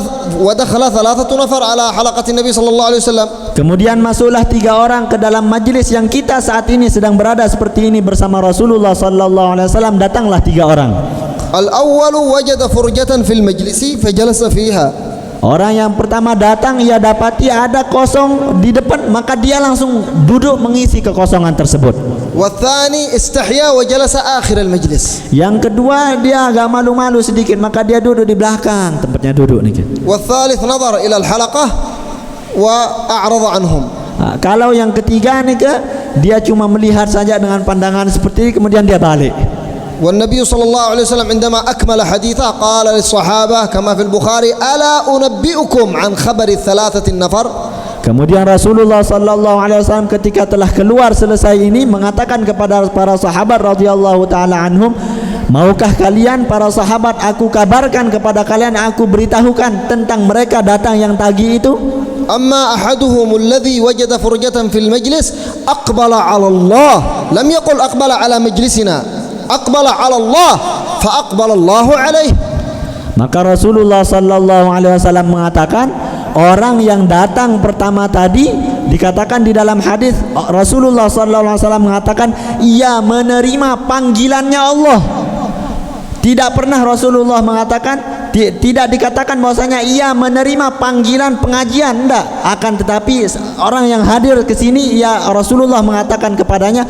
3 نفر على حلقة النبي صلى الله عليه وسلم. Kemudian masuklah 3 orang ke dalam majelis yang kita saat ini sedang berada seperti ini bersama Rasulullah sallallahu alaihi wasallam. Datanglah 3 orang. الأول وجد فرجة في المجلس فجلس فيها. Orang yang pertama datang, ia dapati ada kosong di depan, maka dia langsung duduk mengisi kekosongan tersebut. والثاني استحيا وجلس آخر المجلس. Yang kedua dia agak malu-malu sedikit, maka dia duduk di belakang tempatnya duduk nih. والثالث نظر إلى الحلقة وأعرض عنهم. Kalau yang ketiga nih dia cuma melihat saja dengan pandangan seperti ini, kemudian dia balik. والنبي صلى الله عليه وسلم عندما أكمل حديثه قال للصحابة كما في البخاري ألا أنبئكم عن خبر الثلاثة النفر. Kemudian Rasulullah sallallahu alaihi wasallam ketika telah keluar selesai ini mengatakan kepada para sahabat radhiyallahu taala anhum, maukah kalian para sahabat aku kabarkan kepada kalian, aku beritahukan tentang mereka datang yang tadi itu? أما أحدهم الذي وجد فرجة في المجلس أقبل على الله لم يقل أقبل على مجلسنا aqbala 'ala Allah fa aqbala Allahu 'alaihi. Maka Rasulullah sallallahu alaihi wasallam mengatakan, orang yang datang pertama tadi dikatakan di dalam hadis Rasulullah sallallahu alaihi wasallam mengatakan ia menerima panggilannya Allah. Tidak pernah Rasulullah mengatakan, tidak dikatakan bahwasanya ia menerima panggilan pengajian, enggak. Akan tetapi orang yang hadir ke sini, ya Rasulullah mengatakan kepadanya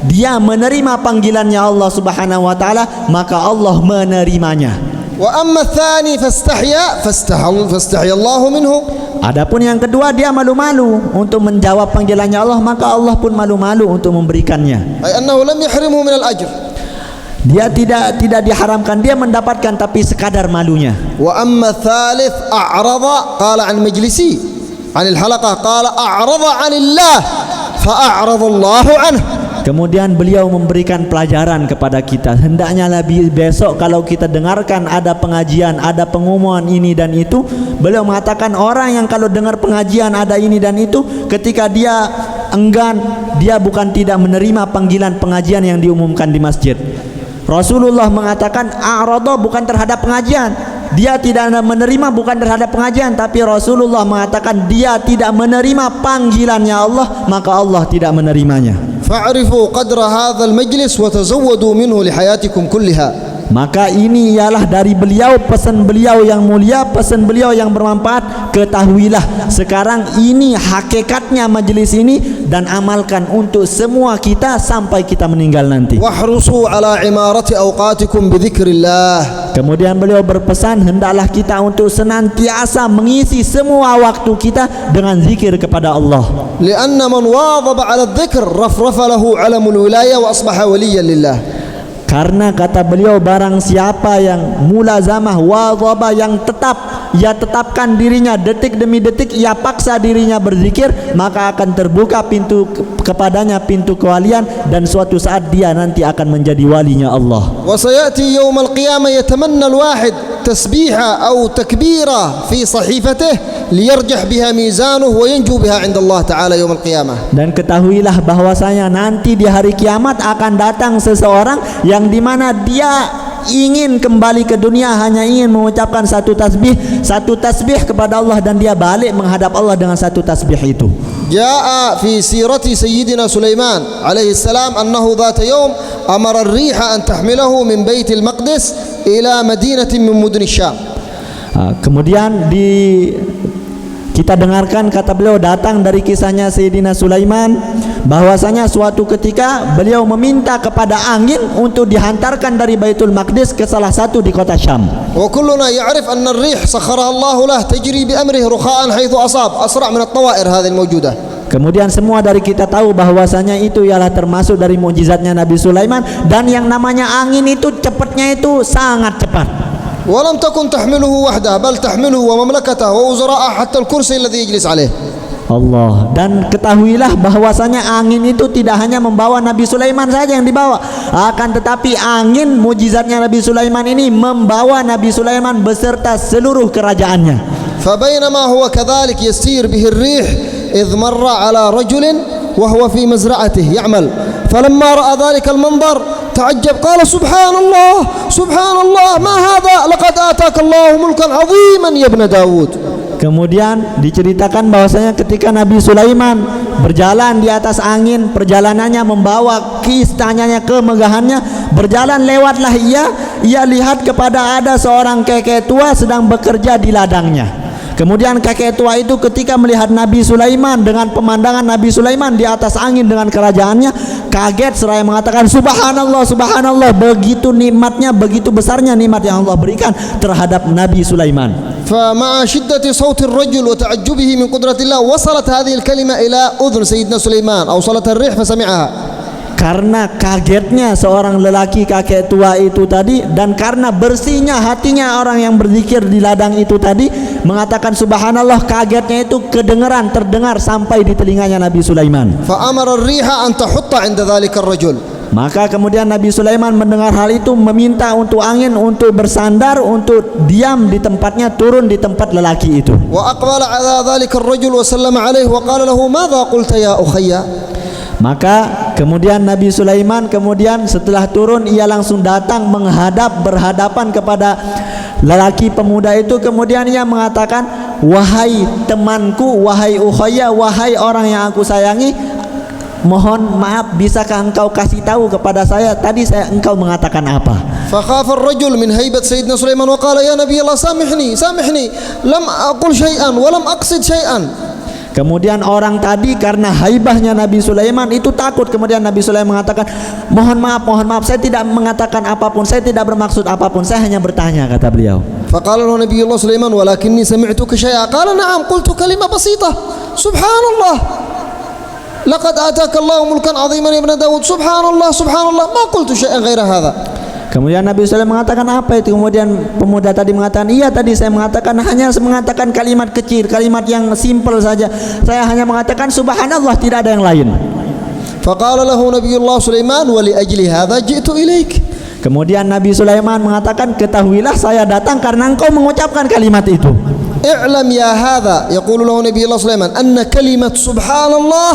dia menerima panggilannya Allah Subhanahu wa taala, maka Allah menerimanya. Wa amma tsani fastahya fastahya Allah minhu. Adapun yang kedua dia malu-malu untuk menjawab panggilannya Allah, maka Allah pun malu-malu untuk memberikannya. Ay annahu lam yahrimu min al-ajr. Dia tidak diharamkan, dia mendapatkan tapi sekadar malunya. Wa amma tsalits a'rada qala an majlisi 'anil halaqah qala a'rada 'anillah fa a'rada Allahu 'anhu. Kemudian beliau memberikan pelajaran kepada kita, hendaknya lebih besok kalau kita dengarkan ada pengajian, ada pengumuman ini dan itu, beliau mengatakan orang yang kalau dengar pengajian ada ini dan itu, ketika dia enggan, dia bukan tidak menerima panggilan pengajian yang diumumkan di masjid. Rasulullah mengatakan a'rada bukan terhadap pengajian, dia tidak menerima bukan terhadap pengajian, tapi Rasulullah mengatakan dia tidak menerima panggilannya Allah, maka Allah tidak menerimanya. فاعرفوا قدر هذا المجلس وتزودوا منه لحياتكم كلها. Maka ini ialah dari beliau, pesan beliau yang mulia, pesan beliau yang bermanfaat. Ketahuilah sekarang ini hakikatnya majelis ini, dan amalkan untuk semua kita sampai kita meninggal nanti. واحرصوا على عمارة أوقاتكم بذكر الله. Kemudian beliau berpesan, hendaklah kita untuk senantiasa mengisi semua waktu kita dengan zikir kepada Allah. لأن من واظب على الذكر رفرف له علم الولاية وأصبح وليا لله. Karena kata beliau, barang siapa yang mulazamah wadhaba, yang ia tetapkan dirinya detik demi detik, ia paksa dirinya berzikir, maka akan terbuka pintu kepadanya, pintu kewalian, dan suatu saat dia nanti akan menjadi walinya Allah. وسيأتي يوم القيامة يتمنى الواحد تسبيحة أو تكبيرة في صحيفته ليرجح بها ميزانه وينجو بها عند الله تعالى يوم القيامة. Dan ketahuilah bahwasanya nanti di hari kiamat akan datang seseorang yang dimana dia ingin kembali ke dunia, hanya ingin mengucapkan satu tasbih kepada Allah, dan dia balik menghadap Allah dengan satu tasbih itu. جاء في سيرة سيدنا سليمان عليه السلام أنه ذات يوم أمر الريح أن تحمله من بيت المقدس إلى مدينة من مدن الشام. Kemudian kita dengarkan kata beliau, datang dari kisahnya Sayyidina Sulaiman, bahwasanya suatu ketika beliau meminta kepada angin untuk dihantarkan dari Baitul Maqdis ke salah satu di kota Syam. وكلنا يعرف أن الريح سخرها الله له تجري بأمره رخاء حيث أصاب أسرع من الطوائر هذه الموجودة. Kemudian semua dari kita tahu bahwasanya itu ialah termasuk dari mukjizatnya Nabi Sulaiman, dan yang namanya angin itu cepatnya itu sangat cepat. ولم تكن تحمله وحده بل تحمله ومملكته ووزراءه حتى الكرسي الذي يجلس عليه. Allah, dan ketahuilah bahwasanya angin itu tidak hanya membawa Nabi Sulaiman saja yang dibawa, akan tetapi angin mujizatnya Nabi Sulaiman ini membawa Nabi Sulaiman beserta seluruh kerajaannya. فبينما هو كذلك يسير به الريح إذ مر على رجل وهو في مزرعته يعمل فلما رأى ذلك المنظر تعجب قال سبحان الله ما هذا لقد آتاك الله ملكا عظيما يا ابن داود. Kemudian diceritakan bahwasanya ketika Nabi Sulaiman berjalan di atas angin, perjalanannya membawa keistananya, kemegahannya, berjalan lewatlah ia lihat kepada ada seorang kakek tua sedang bekerja di ladangnya. Kemudian kakek tua itu ketika melihat Nabi Sulaiman dengan pemandangan Nabi Sulaiman di atas angin dengan kerajaannya, kaget seraya mengatakan subhanallah, begitu nikmatnya, begitu besarnya nikmat yang Allah berikan terhadap Nabi Sulaiman. فمع شدة صوت الرجل وتعجبه من قدرة الله وصلت هذه الكلمة إلى أذن سيدنا سليمان أوصلتها الريح فسمعها. Karena kagetnya seorang lelaki kakek tua itu tadi, dan karena bersihnya hatinya orang yang berzikir di ladang itu tadi mengatakan subhanallah, kagetnya itu terdengar sampai di telinganya Nabi Sulaiman. فأمر الريح أن تحط عند ذلك الرجل. Maka kemudian Nabi Sulaiman mendengar hal itu, meminta untuk angin untuk bersandar, untuk diam di tempatnya, turun di tempat lelaki itu. وأقبل على ذلك الرجل وسلم عليه وقال له ماذا قلت يا أخي. Maka kemudian Nabi Sulaiman setelah turun, ia langsung datang berhadapan kepada lelaki pemuda itu. Kemudian ia mengatakan, wahai temanku, wahai ukhaya, wahai orang yang aku sayangi, mohon maaf, bisakah engkau kasih tahu kepada saya tadi engkau mengatakan apa? فخاف الرجل من هيبة سيدنا سليمان وقال يا نبي الله سامحني لم أقل شيئا ولم أقصد شيئا. Kemudian orang tadi karena haibahnya Nabi Sulaiman itu takut. Kemudian Nabi Sulaiman mengatakan, mohon maaf, saya tidak mengatakan apapun, saya tidak bermaksud apapun, saya hanya bertanya, kata beliau. فقال له نبي الله سليمان ولكني سمعتك شيئا. قال نعم قلت كلمة بسيطة سبحان الله لقد آتاك الله ملكا عظيما يا ابن داود سبحان الله ما قلت شيئا غير هذا. Kemudian Nabi Sulaiman mengatakan apa itu? Kemudian pemuda tadi mengatakan, iya tadi saya hanya mengatakan kalimat kecil, kalimat yang simple saja. Saya hanya mengatakan subhanallah, tidak ada yang lain. فقال له نبي الله سليمان ولأجل هذا جئت إليك. Kemudian Nabi Sulaiman mengatakan, ketahuilah saya datang karena engkau mengucapkan kalimat itu. اعلم يا هذا يقول له نبي الله سليمان أن كلمة سبحان الله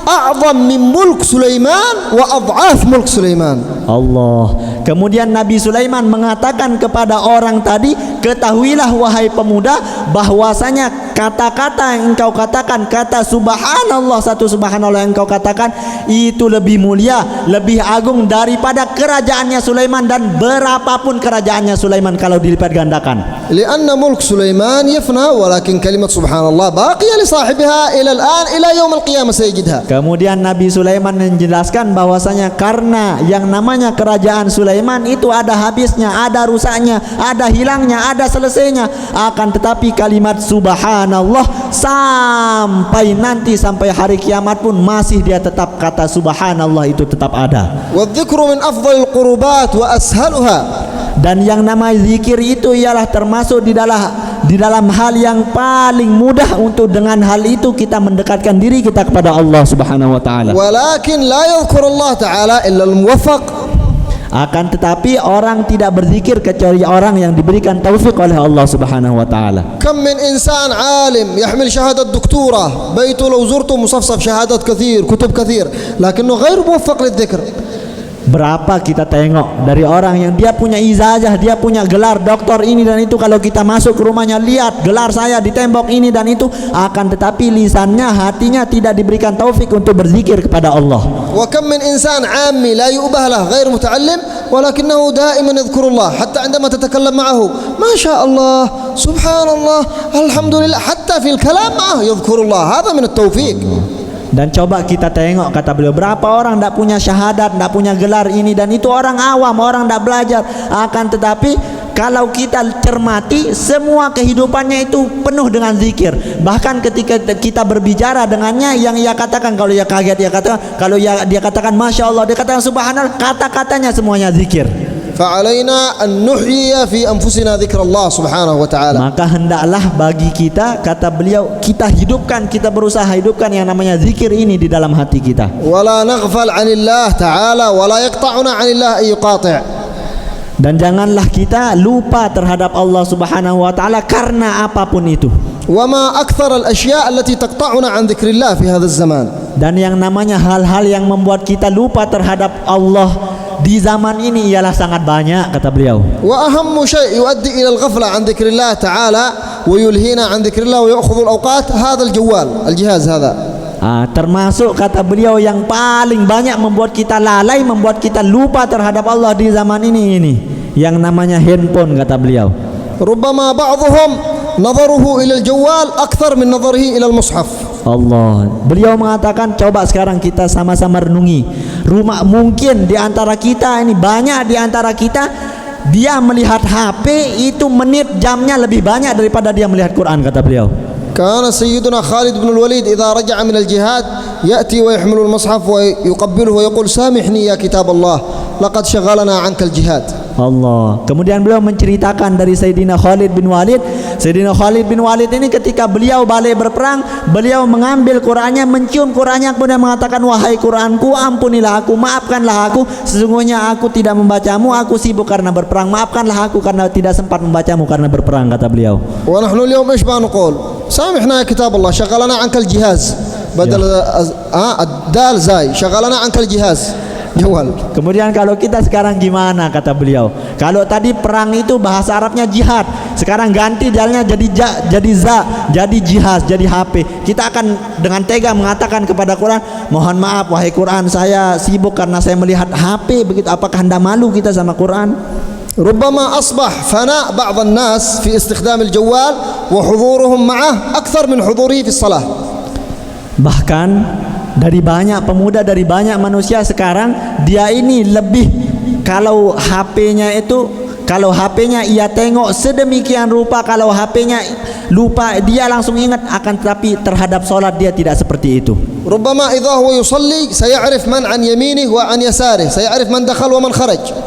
أعظم من ملك سليمان وأضعاف ملك سليمان. Allah. Kemudian Nabi Sulaiman mengatakan kepada orang tadi, ketahuilah wahai pemuda bahwasanya kata-kata yang engkau katakan, kata subhanallah, satu subhanallah yang engkau katakan itu lebih mulia, lebih agung daripada kerajaannya Sulaiman dan berapapun kerajaannya Sulaiman kalau dilipat gandakan. لأن ملك سليمان يفنى ولكن كلمة سبحان الله باقية لصاحبها إلى الآن إلى يوم القيامة سيجدها. Kemudian Nabi Sulaiman menjelaskan bahwasanya karena yang namanya kerajaan Sulaiman itu ada habisnya, ada rusaknya, ada hilangnya, ada selesainya. Akan tetapi kalimat subhanallah sampai nanti, sampai hari kiamat pun masih dia tetap, kata subhanallah itu tetap ada. والذكر من أفضل القربات وأسهلها. Dan yang namanya zikir itu ialah termasuk di dalam hal yang paling mudah untuk dengan hal itu kita mendekatkan diri kita kepada Allah Subhanahu wa taala. ولكن لا يذكر الله تعالى إلا الموفق. Akan tetapi orang tidak berzikir kecuali orang yang diberikan taufik oleh Allah Subhanahu wa taala. كم من إنسان عالم يحمل شهادة دكتوراه بيته لو زرته مصفصف شهادات كثير كتب كثير لكنه غير موفق للذكر. Berapa kita tengok dari orang yang dia punya ijazah, dia punya gelar doktor ini dan itu, kalau kita masuk ke rumahnya, lihat gelar saya di tembok ini dan itu, akan tetapi lisannya, hatinya tidak diberikan taufik untuk berzikir kepada Allah. وكم من إنسان عامي لا يؤبه له غير متعلم ولكنه دائما يذكر الله حتى عندما تتكلم معه ما شاء الله سبحان الله الحمد لله حتى في الكلام معه يذكر الله. هذا من التوفيق. Dan coba kita tengok, kata beliau, berapa orang tidak punya syahadat, tidak punya gelar ini dan itu, orang awam, orang tidak belajar. Akan tetapi kalau kita cermati, semua kehidupannya itu penuh dengan zikir. Bahkan ketika kita berbicara dengannya, yang ia katakan, kalau ia kaget dia katakan, kalau dia katakan masya Allah, dia katakan subhanallah, kata-katanya semuanya zikir. فعلينا أن نحيي في أنفسنا ذكر الله سبحانه وتعالى. Maka hendaklah bagi kita, kata beliau, kita hidupkan, kita berusaha hidupkan yang namanya zikir ini di dalam hati kita. ولا نغفل عن الله تعالى ولا يقطعنا عن الله أن يقاطع. Dan janganlah kita lupa terhadap Allah Subhanahu wa taala karena apapun itu. وما أكثر الأشياء التي تقطعنا عن ذكر الله في هذا الزمان. Dan yang namanya hal-hal yang membuat kita lupa terhadap Allah di zaman ini ialah sangat banyak, kata beliau. وأهم شيء يؤدي إلى الغفلة عن ذكر الله تعالى ويلهينا عن ذكر الله ويأخذ الأوقات هذا الجوال الجهاز هذا. Termasuk, kata beliau, yang paling banyak membuat kita lalai, membuat kita lupa terhadap Allah di zaman ini yang namanya handphone, kata beliau. ربما بعضهم نظره إلى الجوال أكثر من نظره إلى المصحف. Allah. Beliau mengatakan, coba sekarang kita sama-sama renungi. Mungkin di antara kita ini, banyak di antara kita, dia melihat HP itu menit jamnya lebih banyak daripada dia melihat Quran, kata beliau. كان سيدنا خالد بن الوليد إذا رجع من الجهاد يأتي ويحمل المصحف ويقبله ويقول سامحني يا كتاب الله لقد شغلنا عنك الجهاد. Allah. Kemudian beliau menceritakan dari Sayyidina Khalid bin Walid. Sayyidina Khalid bin Walid ini ketika beliau balik berperang, beliau mengambil Qurannya, mencium Qurannya, kemudian mengatakan, wahai Quranku, ampunilah aku, maafkanlah aku, sesungguhnya aku tidak membacamu, aku sibuk karena berperang, maafkanlah aku karena tidak sempat membacamu karena berperang, kata beliau. ونحن اليوم إيش بنقول سامحنا يا كتاب الله شغلنا عنك الجهاز بدل الدال زاي شغلنا عنك الجهاز jawal. Kemudian kalau kita sekarang gimana, kata beliau? Kalau tadi perang itu bahasa Arabnya jihad, sekarang ganti dalnya jadi jadi jihaz, jadi HP. Kita akan dengan tega mengatakan kepada Quran, mohon maaf wahai Quran, saya sibuk karena saya melihat HP, begitu. Apakah Anda malu kita sama Quran? ربما أصبح فناء بعض الناس في استخدام الجوال وحضورهم معه أكثر من حضوره في الصلاة. Bahkan dari banyak pemuda, dari banyak manusia sekarang, dia ini lebih, kalau HP-nya ia tengok sedemikian rupa, kalau HP-nya lupa, dia langsung ingat, akan tetapi terhadap solat dia tidak seperti itu. ربما إذا هو يصلي سيعرف من عن يمينه وعن يساره سيعرف من دخل ومن خرج.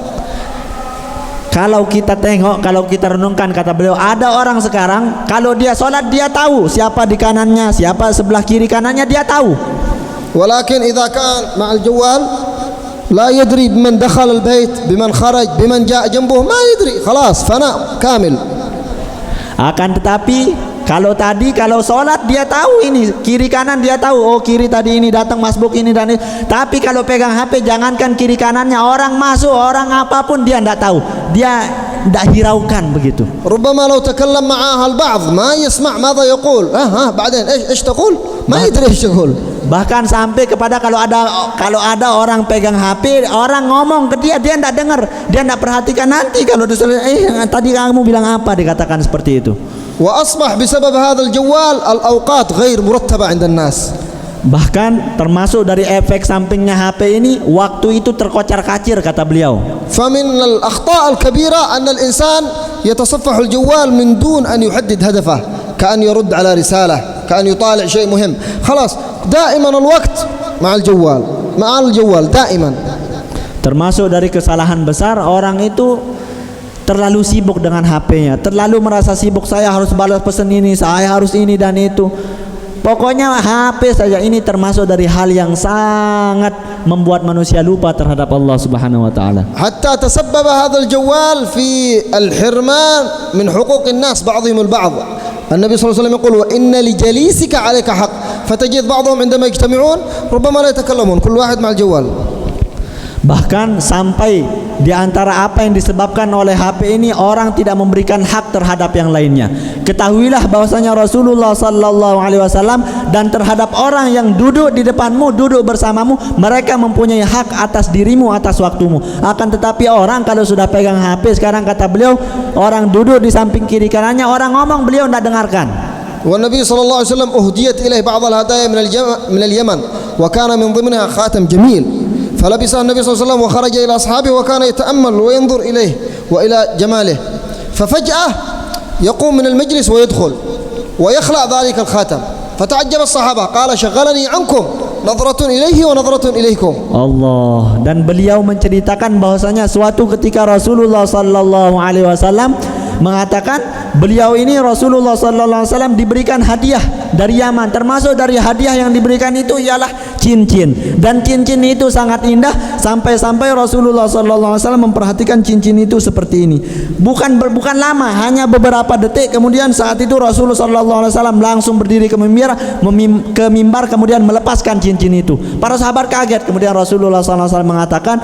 Kalau kita tengok, kalau kita renungkan, kata beliau, ada orang sekarang kalau dia sholat dia tahu siapa di kanannya, siapa sebelah kiri kanannya, dia tahu. ولكن إذا كان مع الجوال لا يدري بمن دخل البيت بمن خرج بمن جاء جنبه ما يدري خلاص فناء كامل. Akan tetapi Kalau tadi kalau sholat dia tahu ini kiri kanan, dia tahu oh kiri tadi ini datang masbuk ini dan ini. Tapi kalau pegang HP jangankan kiri kanannya, orang masuk orang apapun dia tidak tahu, dia tidak hiraukan begitu. ربما لو تكلم معها البعض ما يسمع ماذا يقول. بعدين ايش تقول؟ ما يدري ايش تقول. Bahkan sampai kepada kalau ada orang pegang HP, orang ngomong ke dia tidak dengar, dia tidak perhatikan. Nanti kalau tadi kamu bilang apa, dikatakan seperti itu. وأصبح بسبب هذا الجوال الأوقات غير مرتبة عند الناس. Bahkan termasuk dari efek sampingnya HP ini, waktu itu terkocar-kacir kata beliau. فمن الأخطاء الكبيرة أن الإنسان يتصفح الجوال من دون أن يحدد هدفه، كأن يرد على رسالة، كأن يطالع شيء مهم، خلاص دائما الوقت مع الجوال دائما. Termasuk dari kesalahan besar orang itu terlalu sibuk dengan HP-nya, terlalu merasa sibuk, saya harus balas pesan ini, saya harus ini dan itu. Pokoknya HP saja. Ini termasuk dari hal yang sangat membuat manusia lupa terhadap Allah Subhanahu wa taala. حتى تسبب هذا الجوال في الحرمان من حقوق الناس بعضهم البعض. النبي صلى الله عليه وسلم يقول وإن لجليسك عليك حق، فتجد بعضهم عندما يجتمعون ربما لا يتكلمون كل واحد مع الجوال. Bahkan sampai di antara apa yang disebabkan oleh HP ini, orang tidak memberikan hak terhadap yang lainnya. Ketahuilah bahwasanya Rasulullah sallallahu alaihi wasallam dan terhadap orang yang duduk di depanmu, duduk bersamamu, mereka mempunyai hak atas dirimu, atas waktumu. Akan tetapi orang kalau sudah pegang HP sekarang, kata beliau, orang duduk di samping kiri kanannya, orang ngomong beliau tidak dengarkan. والنبي صلى الله عليه وسلم أهديت إليه بعض الهدايا من اليمن وكان من ضمنها خاتم جميل، فلبسه النبي صلى الله عليه وسلم وخرج إلى أصحابه وكان يتأمل وينظر إليه وإلى جماله، ففجأة يقوم من المجلس ويدخل ويخلع ذلك الخاتم، فتعجب الصحابة قال شغلني عنكم نظرة إليه ونظرة إليكم. Allah. Dan beliau menceritakan bahwasanya suatu ketika Rasulullah sallallahu alaihi wasallam mengatakan beliau ini Rasulullah sallallahu alaihi wasallam diberikan hadiah dari Yaman. Termasuk dari hadiah yang diberikan itu ialah cincin, dan cincin itu sangat indah sampai-sampai Rasulullah sallallahu alaihi wasallam memperhatikan cincin itu seperti ini. Bukan lama, hanya beberapa detik kemudian saat itu Rasulullah sallallahu alaihi wasallam langsung berdiri ke mimbar kemudian melepaskan cincin itu. Para sahabat kaget, kemudian Rasulullah sallallahu alaihi wasallam mengatakan,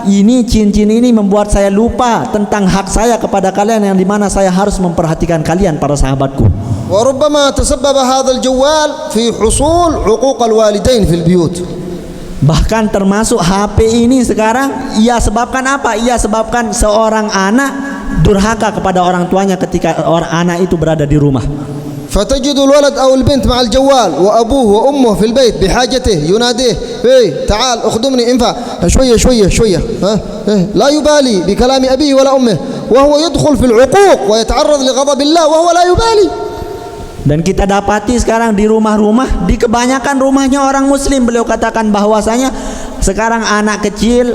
ini cincin ini membuat saya lupa tentang hak saya kepada kalian, yang dimana saya harus memperhatikan kalian para sahabatku. وربما تسبب هذا الجوال في حصول حقوق الوالدين في البيوت. Bahkan termasuk HP ini sekarang ia sebabkan apa? Ia sebabkan seorang anak durhaka kepada orang tuanya ketika orang anak itu berada di rumah. فتجد الولد أو البنت مع الجوال وأبوه وأمه في البيت بحاجته يناديه تعال اخدمني انفع شوية لا يبالي بكلام أبيه ولا أمه وهو يدخل في العقوق ويتعرض لغضب الله وهو لا يبالي. Dan kita dapati sekarang di rumah-rumah, di kebanyakan rumahnya orang muslim, beliau katakan bahwasanya sekarang anak kecil,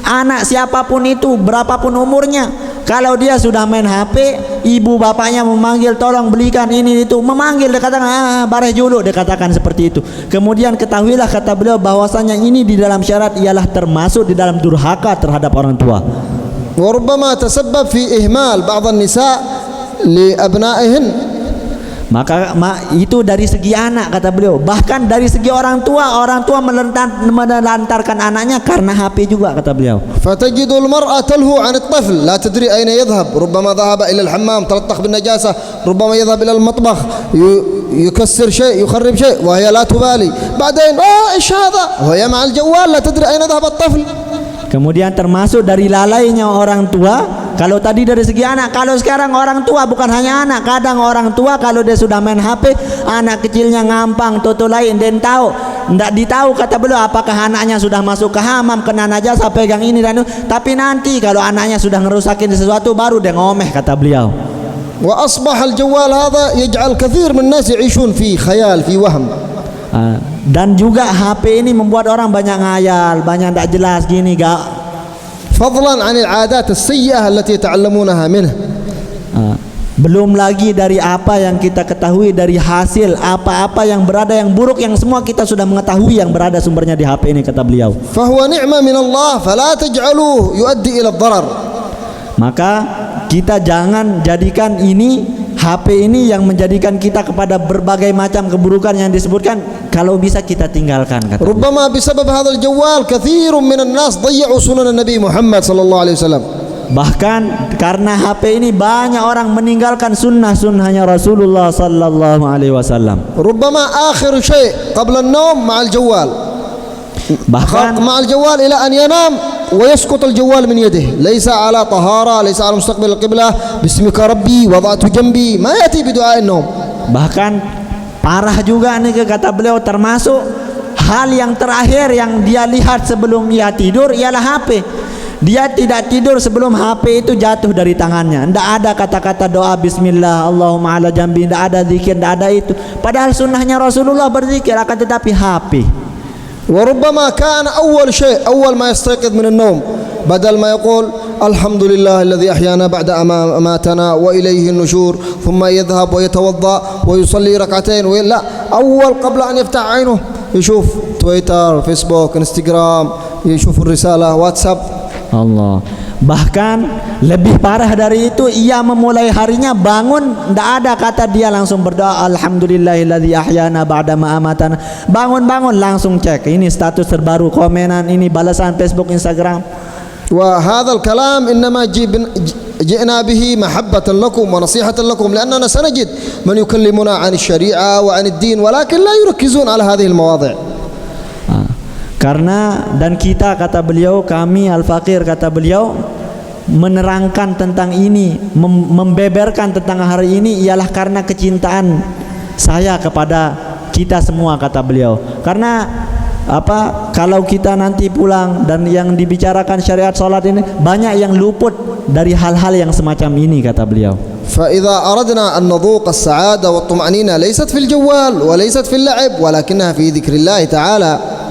anak siapapun itu, berapapun umurnya, kalau dia sudah main HP, ibu bapaknya memanggil tolong belikan ini itu, memanggil, dia katakan bareh julu, dia katakan seperti itu. Kemudian ketahuilah kata beliau bahwasanya ini di dalam syarat ialah termasuk di dalam durhaka terhadap orang tua. وربما تسبب في إهمال بعض النساء لأبنائهن. Maka itu dari segi anak kata beliau. Bahkan dari segi orang tua menelantarkan anaknya karena HP juga kata beliau. فتجد المرأة تلهو عن الطفل لا تدري أين يذهب، ربما ذهب إلى الحمام تلطخ بالنجاسة، ربما يذهب إلى المطبخ يكسر شيء يخرب شيء وهي لا تبالي، بعدين إيش هذا وهي مع الجوال لا تدري أين ذهب الطفل. Kemudian termasuk dari lalainya orang tua. Kalau tadi dari segi anak, kalau sekarang orang tua bukan hanya anak, kadang orang tua kalau dia sudah main HP, anak kecilnya ngampang toto lain dan tahu, tidak ditahu kata beliau apakah anaknya sudah masuk ke hamam, kena najasa, pegang ini dan itu. Tapi nanti kalau anaknya sudah ngerusakin sesuatu baru dia ngomeh kata beliau. وأصبح الجوال هذا يجعل كثير من الناس يعيشون في خيال في وهم. Dan juga HP ini membuat orang banyak ngayal, banyak tidak jelas gini gak. فضلا عن العادات السيئة التي يتعلمونها منه. Belum lagi dari apa yang kita ketahui dari hasil apa-apa yang berada yang buruk yang semua kita sudah mengetahui yang berada sumbernya di HP ini kata beliau. فهو نعمة من الله فلا تجعلوه يؤدي إلى الضرر. Maka kita jangan jadikan ini HP ini yang menjadikan kita kepada berbagai macam keburukan yang disebutkan, kalau bisa kita tinggalkan kata. ربما بسبب هذا الجوال كثير من الناس ضيعوا سنن النبي محمد صلى الله عليه وسلم. Bahkan karena HP ini banyak orang meninggalkan sunnah-sunnahnya Rasulullah sallallahu alaihi wasallam. ربما آخر شيء قبل النوم مع الجوال. Bahkan مع الجوال إلى أن ينام ويسقط الجوال من يده، ليس على طهارة، ليس على مستقبل القبلة، باسمك ربي وضعت جنبي، ما يأتي بدعاء النوم. Bahkan parah juga nih kata beliau, termasuk hal yang terakhir yang dia lihat sebelum ia tidur ialah HP. Dia tidak tidur sebelum HP itu jatuh dari tangannya. Tidak ada kata-kata doa Bismillah, Allahumma ala jambi, tidak ada zikir, tidak ada itu. Padahal sunnahnya Rasulullah berzikir, akan tetapi HP. وربما كان أول شيء أول ما يستيقظ من النوم بدل ما يقول الحمد لله الذي أحيانا بعد ما أماتنا وإليه النشور ثم يذهب ويتوضأ ويصلي ركعتين لا، أول قبل أن يفتح عينه يشوف تويتر، فيسبوك، انستغرام، يشوف الرسالة، واتساب. Allah. Bahkan lebih parah dari itu, ia memulai harinya bangun, tidak ada kata dia langsung berdoa alhamdulillahilladzi ahyana ba'da ma amatana. Bangun-bangun langsung cek ini status terbaru, komenan ini, balasan Facebook, Instagram. وهذا الكلام إنما جئنا به محبة لكم ونصيحة لكم، لأننا سنجد من يكلمنا عن الشريعة وعن الدين ولكن لا يركزون على هذه المواضيع. Karena dan kita kata beliau, kami Al-Fakir kata beliau, menerangkan tentang ini, membeberkan tentang hari ini ialah karena kecintaan saya kepada kita semua kata beliau. Karena apa, kalau kita nanti pulang dan yang dibicarakan syariat salat ini banyak yang luput dari hal-hal yang semacam ini kata beliau. فإذا أردنا أن نذوق السعادة والطمأنينة ليست في الجوال وليست في اللعب ولكنها في ذكر الله تعالى.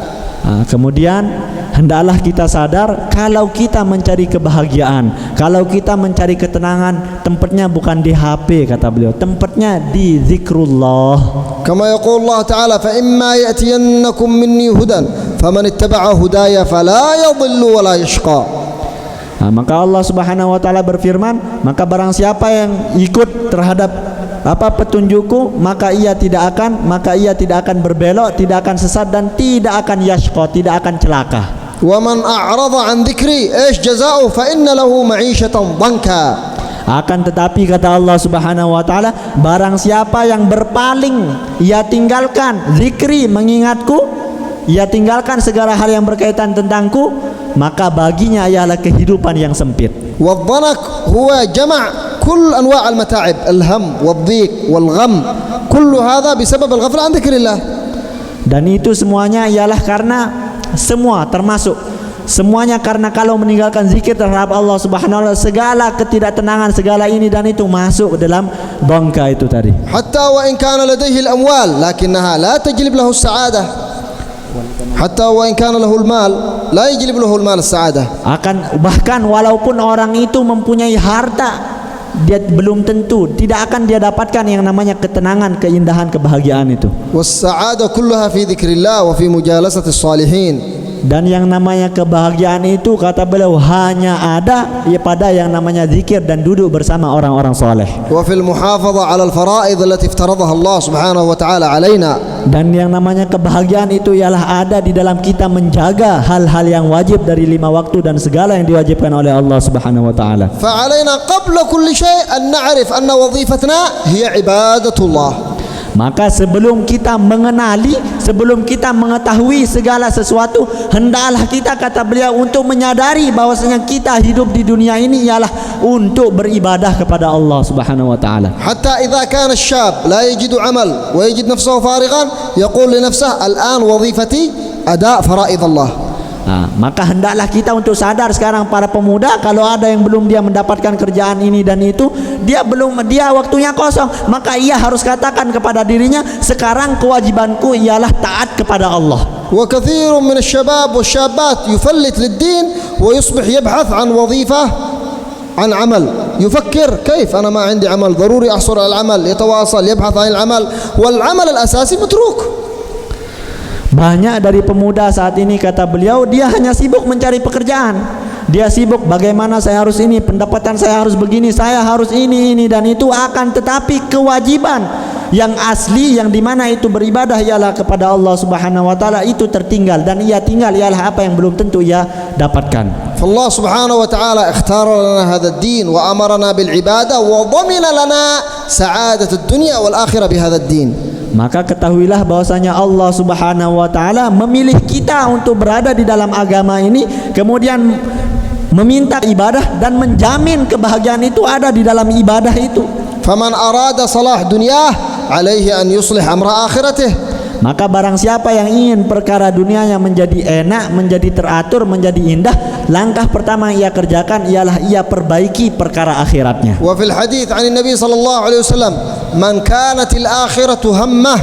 Kemudian hendaklah kita sadar, kalau kita mencari kebahagiaan, kalau kita mencari ketenangan, tempatnya bukan di HP kata beliau, tempatnya di zikrullah. Kama yaqul Allah Ta'ala, fa imma ya'tiyannakum minni hudan faman ittaba'a hudaya fala yadhillu wa la yashqa. Maka Allah Subhanahu wa taala berfirman, maka barang siapa yang ikut terhadap petunjukku, maka ia tidak akan berbelok, tidak akan sesat dan tidak akan yashqa, tidak akan celaka. Wa man a'rada an dzikri ايش جزاؤه فإن له معيشة ضنكا. Akan tetapi kata Allah Subhanahu wa taala, barang siapa yang berpaling, ia tinggalkan zikri, mengingatku, ia tinggalkan segala hal yang berkaitan tentangku, maka baginya ialah kehidupan yang sempit. والضنك هو جمع كل أنواع المتاعب، الهم والضيق والغم، كل هذا بسبب الغفلة عن ذكر الله. Dan itu semuanya ialah karena semuanya karena kalau meninggalkan zikir terhadap Allah Subhanahu wa taala, segala ketidaktenangan, segala ini dan itu masuk dalam bangka itu tadi. حتى وإن كان لديه الأموال لكنها لا تجلب له السعادة. حتى وإن كان له المال لا يجلب له المال السعادة. Bahkan walaupun orang itu mempunyai harta, dia belum tentu, tidak akan dia dapatkan yang namanya ketenangan, keindahan, kebahagiaan itu. والسعادة كلها في ذكر الله وفي مجالسة الصالحين. Dan yang namanya kebahagiaan itu kata beliau hanya ada pada yang namanya zikir dan duduk bersama orang-orang saleh. وفي المحافظة على الفرائض التي افترضها الله سبحانه وتعالى علينا. Dan yang namanya kebahagiaan itu ialah ada di dalam kita menjaga hal-hal yang wajib dari 5 waktu dan segala yang diwajibkan oleh Allah Subhanahu wa taala. فعلينا قبل كل شيء أن نعرف أن وظيفتنا هي عبادة الله. Maka sebelum kita mengenali, sebelum kita mengetahui segala sesuatu, hendaklah kita kata beliau untuk menyadari bahwasanya kita hidup di dunia ini ialah untuk beribadah kepada Allah Subhanahu wa taala. حتى إذا كان الشاب لا يجد عمل ويجد نفسه فارغا يقول لنفسه الآن وظيفتي أداء فرائض الله. Maka hendaklah kita untuk sadar sekarang para pemuda, kalau ada yang belum dia mendapatkan kerjaan ini dan itu, dia waktunya kosong, maka ia harus katakan kepada dirinya, sekarang kewajibanku ialah taat kepada Allah. وكثير من الشباب والشابات يفلت للدين ويصبح يبحث عن وظيفة عن عمل، يفكر كيف أنا ما عندي عمل، ضروري أحصل على العمل، يتواصل يبحث عن العمل والعمل الأساسي متروك. Banyak dari pemuda saat ini kata beliau, dia hanya sibuk mencari pekerjaan dia sibuk bagaimana saya harus ini, pendapatan saya harus begini, saya harus ini dan itu, akan tetapi kewajiban yang asli yang dimana itu beribadah ialah kepada Allah Subhanahu wa taala itu tertinggal, dan ia tinggal ialah apa yang belum tentu ia dapatkan. فالله سبحانه وتعالى اختار لنا هذا الدين وأمرنا بالعبادة وضمن لنا سعادة الدنيا والآخرة بهذا الدين. Maka ketahuilah bahwasanya Allah Subhanahu wa taala memilih kita untuk berada di dalam agama ini, kemudian meminta ibadah dan menjamin kebahagiaan itu ada di dalam ibadah itu. فمن أراد صلاح دنياه عليه أن يصلح أمر آخرته. Maka barang siapa yang ingin perkara dunianya menjadi enak, menjadi teratur, menjadi indah, langkah pertama yang ia kerjakan ialah ia perbaiki perkara akhiratnya. وفي الحديث عن النبي صلى الله عليه وسلم من كانت الآخرة همه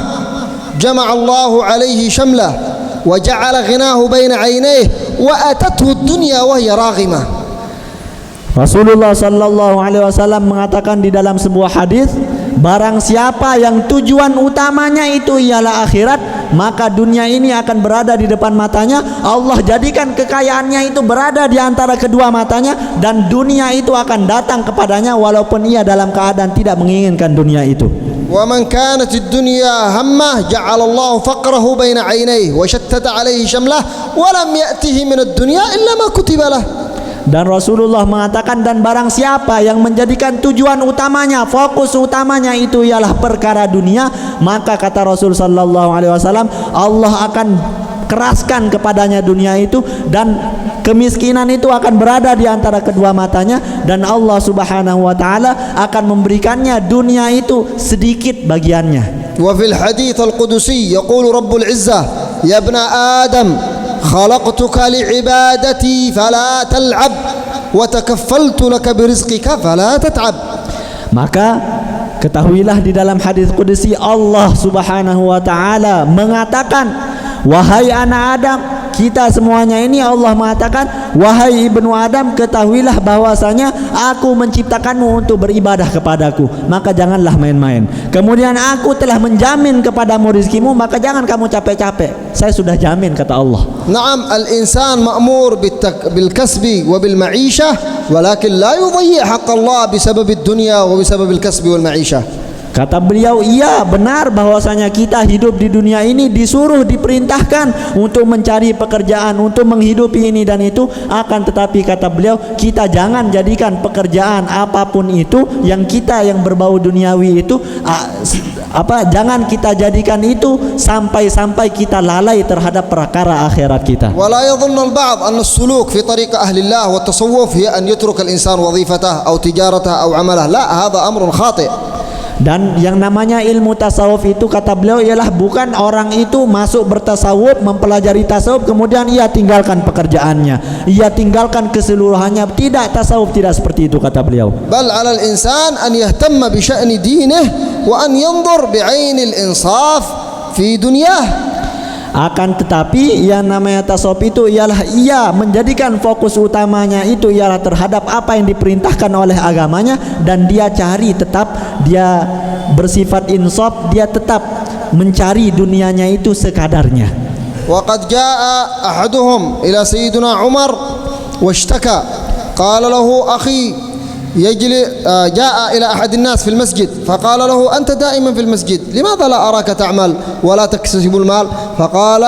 جمع الله عليه شمله وجعل غناه بين عينيه وأتته الدنيا وهي راغمة. Rasulullah sallallahu alaihi wasallam mengatakan di dalam sebuah hadis, barang siapa yang tujuan utamanya itu ialah akhirat, maka dunia ini akan berada di depan matanya. Allah jadikan kekayaannya itu berada di antara kedua matanya, dan dunia itu akan datang kepadanya walaupun ia dalam keadaan tidak menginginkan dunia itu. ومن كانت الدنيا همه جعل الله فقره بين عينيه وشتت عليه شمله ولم يأته من الدنيا إلا ما كتب له. Dan Rasulullah mengatakan, dan barang siapa yang menjadikan tujuan utamanya, fokus utamanya itu ialah perkara dunia, maka kata Rasul sallallahu alaihi wasallam, Allah akan keraskan kepadanya dunia itu, dan kemiskinan itu akan berada di antara kedua matanya, dan Allah Subhanahu wa taala akan memberikannya dunia itu sedikit bagiannya. Wa fil hadits al-qudusi yaqulu Rabbul Izzah ya ibna Adam خلقتك لعبادتي فلا تلعب وتكفلت لك برزقك فلا تتعب. Maka ketahuilah di dalam hadis qudsi Allah Subhanahu wa taala mengatakan, wahai anak Adam, kita semuanya ini Allah mengatakan, wahai ibnu Adam, ketahuilah bahwasanya aku menciptakanmu untuk beribadah kepadaku, maka janganlah main-main. Kemudian aku telah menjamin kepadamu rizkimu, maka jangan kamu capek-capek. Saya sudah jamin, kata Allah. Naam, al-insan ma'mur bil-kasbi wa bil-ma'ishah, walakin la yudayyi haqq Allah bisabab ad-dunya wa bisabab al-kasbi wal-ma'ishah. Kata beliau, iya benar bahwasanya kita hidup di dunia ini disuruh, diperintahkan untuk mencari pekerjaan, untuk menghidupi ini dan itu. Akan tetapi kata beliau, kita jangan jadikan pekerjaan apapun itu yang berbau duniawi itu jangan kita jadikan itu sampai kita lalai terhadap perkara akhirat kita. Wala yadhunnu al-ba'd anna as-suluk fi tariq ahli Allah wa at-tasawwuf hiya an yatruka al-insan wadhifatahu aw tijaratahu aw 'amalahu. La, hadha amrun khati'. Dan yang namanya ilmu tasawuf itu kata beliau ialah bukan orang itu masuk bertasawuf, mempelajari tasawuf, kemudian ia tinggalkan pekerjaannya, ia tinggalkan keseluruhannya. Tidak, tasawuf tidak seperti itu kata beliau. Bal 'ala al-insan an yahtamma bi sya'ni dinihi wa an yanzur bi 'aini al-insaf fi dunyah. Akan tetapi yang namanya tasawuf itu ialah ia menjadikan fokus utamanya itu ialah terhadap apa yang diperintahkan oleh agamanya, dan dia cari tetap, dia bersifat insaf, dia tetap mencari dunianya itu sekadarnya. Wa qad jaa ahaduhum ila sayyidina Umar washtaka qala lahu akhi جاء إلى أحد الناس في المسجد فقال له أنت دائما في المسجد لماذا لا أراك تعمل ولا تكسب المال؟ فقال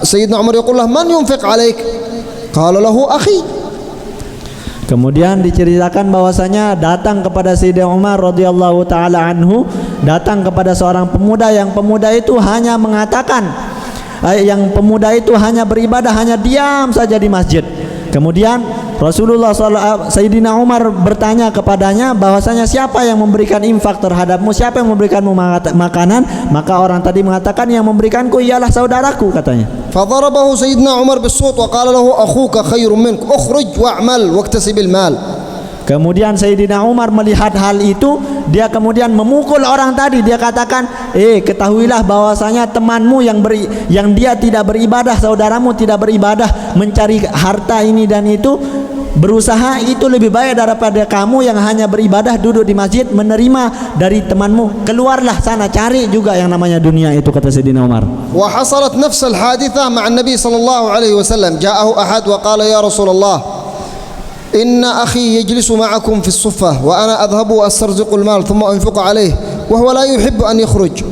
سيدنا عمر يقول له من ينفق عليك؟ قال له أخي. Kemudian diceritakan bahwasanya datang kepada Sayyidina Umar radhiyallahu taala anhu, datang kepada seorang pemuda, yang pemuda itu hanya mengatakan, yang pemuda itu hanya beribadah, hanya diam saja di masjid. Kemudian Rasulullah Sayyidina Umar bertanya kepadanya bahwasanya siapa yang memberikan infak terhadapmu, siapa yang memberikanmu makanan? Maka orang tadi mengatakan yang memberikanku ialah saudaraku, katanya. Fadarabahu Sayyidina Umar bis-sut wa qala lahu akhuka khairun mink ukhruj wa'mal waktasib al-mal. Kemudian Sayyidina Umar melihat hal itu, dia kemudian memukul orang tadi. Dia katakan, ketahuilah bahwasanya temanmu yang dia tidak beribadah, saudaramu tidak beribadah, mencari harta ini dan itu, berusaha itu lebih baik daripada kamu yang hanya beribadah duduk di masjid menerima dari temanmu. Keluarlah sana, cari juga yang namanya dunia itu, kata Sayyidina Umar. Wa hasalat nafs al-hadithah ma'a an-nabi sallallahu alaihi wasallam. Ja'ahu ahad wa qala ya Rasulullah إن أخي يجلس معكم في الصفة وأنا أذهب وأسترزق المال ثم أنفق عليه وهو لا يحب أن يخرج،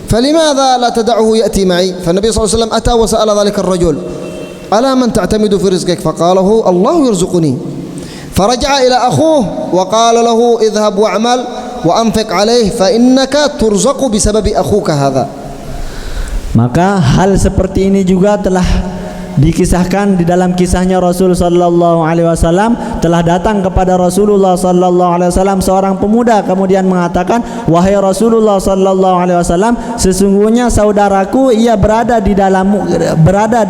فلماذا لا تدعه يأتي معي؟ فالنبي صلى الله عليه وسلم أتى وسأل ذلك الرجل: ألا من تعتمد في رزقك؟ فقاله: الله يرزقني. فرجع إلى أخوه وقال له: اذهب واعمل وأنفق عليه فإنك ترزق بسبب أخوك هذا. Maka hal seperti ini juga telah dikisahkan di dalam kisahnya Rasul sallallahu alaihi wasallam. Telah datang kepada Rasulullah sallallahu alaihi wasallam seorang pemuda, kemudian mengatakan, wahai Rasulullah sallallahu alaihi wasallam, sesungguhnya saudaraku ia berada di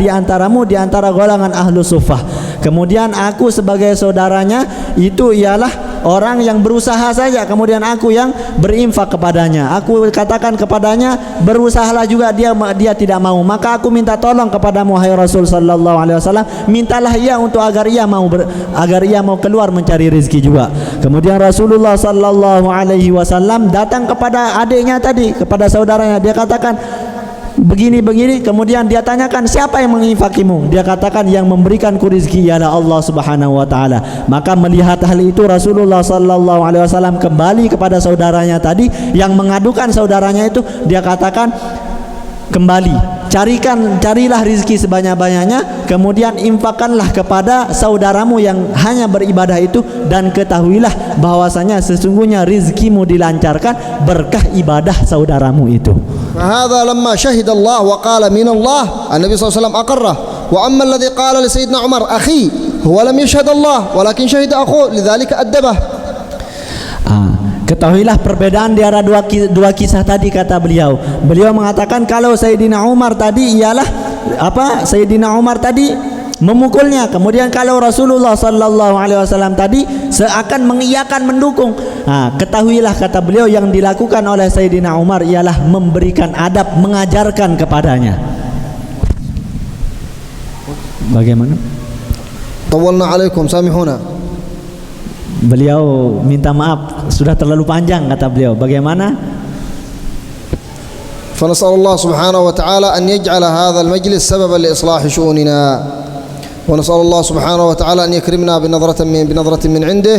antaramu, di antara golongan ahlu suffah. Kemudian aku sebagai saudaranya itu ialah orang yang berusaha saja, kemudian aku yang berinfak kepadanya. Aku katakan kepadanya, berusahalah juga, dia tidak mau. Maka aku minta tolong kepadamu wahai Rasul sallallahu alaihi wasallam, mintalah ia untuk agar ia mau keluar mencari rezeki juga. Kemudian Rasulullah sallallahu alaihi wasallam datang kepada adiknya tadi, kepada saudaranya. Dia katakan begini, kemudian dia tanyakan, siapa yang menginfakimu? Dia katakan, yang memberikanku rezeki ialah Allah Subhanahu wa taala. Maka melihat hal itu Rasulullah sallallahu alaihi wasallam kembali kepada saudaranya tadi yang mengadukan saudaranya itu. Dia katakan, kembali, carilah rezeki sebanyak-banyaknya, kemudian infakkanlah kepada saudaramu yang hanya beribadah itu, dan ketahuilah bahwasanya sesungguhnya rezekimu dilancarkan berkah ibadah saudaramu itu. فهذا لما شهد الله وقال من الله النبي صلى الله عليه وسلم أقره. وأما الذي قال لسيدنا عمر أخي هو لم يشهد الله ولكن شهد أخوه لذلك أدبه. Ketahuilah perbedaan di antara dua kisah tadi, kata beliau. Beliau mengatakan kalau Sayyidina Umar tadi ialah Sayyidina Umar tadi memukulnya, kemudian kalau Rasulullah sallallahu alaihi wasallam tadi seakan mengiyakan, mendukung. Ketahuilah, kata beliau, yang dilakukan oleh Sayyidina Umar ialah memberikan adab, mengajarkan kepadanya. Bagaimana? Tawalna alaikum, samihuna. Beliau minta maaf, sudah terlalu panjang, kata beliau. Bagaimana? فنسأل الله سبحانه وتعالى أن يجعل هذا المجلس سببا لإصلاح شؤوننا، ونسأل الله سبحانه وتعالى أن يكرمنا بنظرة من عنده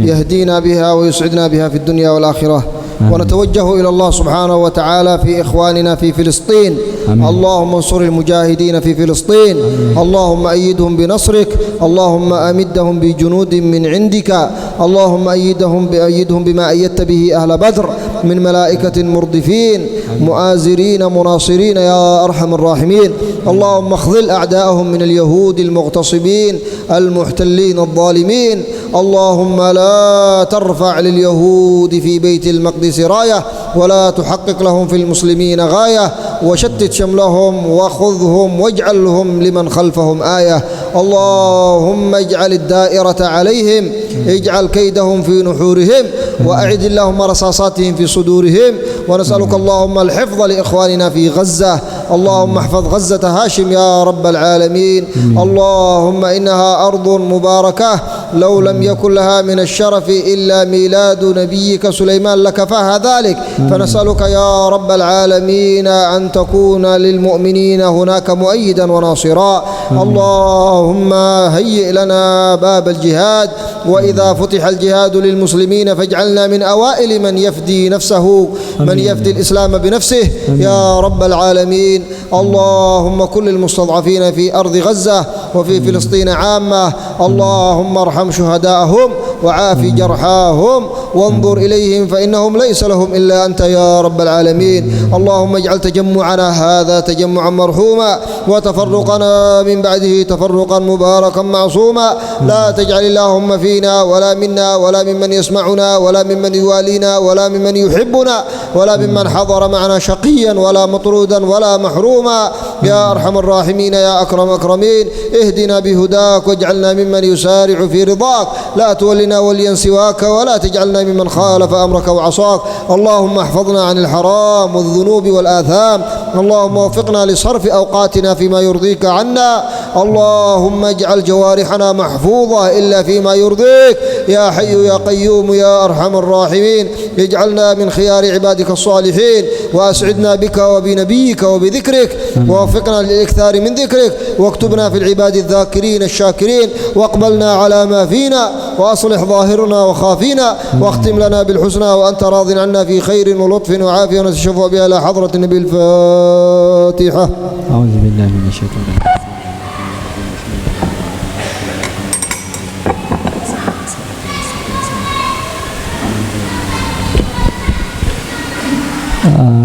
يهدينا بها ويسعدنا بها في الدنيا والآخرة. ونتوجه إلى الله سبحانه وتعالى في إخواننا في فلسطين. اللهم انصر المجاهدين في فلسطين، اللهم أيدهم بنصرك، اللهم أمدهم بجنود من عندك، اللهم أيدهم بما أيدت به أهل بدر من ملائكة مردفين مؤازرين مناصرين يا أرحم الراحمين. اللهم اخذل أعداءهم من اليهود المغتصبين المحتلين الظالمين. اللهم لا ترفع لليهود في بيت المقدس راية ولا تحقق لهم في المسلمين غاية، وشتت شملهم وخذهم واجعلهم لمن خلفهم آية. اللهم اجعل الدائرة عليهم، اجعل كيدهم في نحورهم، وأعد اللهم رصاصاتهم في صدورهم. ونسألك اللهم الحفظ لإخواننا في غزة، اللهم احفظ غزة هاشم يا رب العالمين. اللهم إنها أرض مباركة لو لم يكن لها من الشرف إلا ميلاد نبيك سليمان لكفاها ذلك. فنسألك يا رب العالمين أن تكون للمؤمنين هناك مؤيدا وناصرا. اللهم هيئ لنا باب الجهاد، وإذا فتح الجهاد للمسلمين فاجعلنا من أوائل من يفدي نفسه، من يفدي الإسلام بنفسه يا رب العالمين. اللهم كل المستضعفين في أرض غزة وفي فلسطين عامة، اللهم ارحم شهداءهم وعافي جرحاهم وانظر إليهم فإنهم ليس لهم إلا أنت يا رب العالمين. اللهم اجعل تجمعنا هذا تجمعا مرحوما، وتفرقنا من بعده تفرقا مباركا معصوما. لا تجعل اللهم فينا ولا منا ولا ممن يسمعنا ولا ممن يوالينا ولا ممن يحبنا ولا ممن حضر معنا شقيا ولا مطرودا ولا محروما يا أرحم الراحمين يا أكرم أكرمين. اهدنا بهداك واجعلنا ممن يسارع في رضاك، لا تولنا وليا سواك ولا تجعلنا ممن خالف أمرك وعصاك. اللهم احفظنا عن الحرام والذنوب والآثام، اللهم وفقنا لصرف أوقاتنا فيما يرضيك عنا. اللهم اجعل جوارحنا محفوظة إلا فيما يرضيك يا حي يا قيوم يا أرحم الراحمين. اجعلنا من خيار عبادك الصالحين وأسعدنا بك وبنبيك وبذكرك ووفقنا للإكثار من ذكرك واكتبنا في العباد الذاكرين الشاكرين واقبلنا على ما فينا وأصلح ظاهرنا وخافينا واختم لنا بالحسنى وأنت راض عنا في خير ولطف وعافية ونتشفع بها إلى حضرة النبي. الفاتحة. أعوذ بالله من الشيطان الرجيم.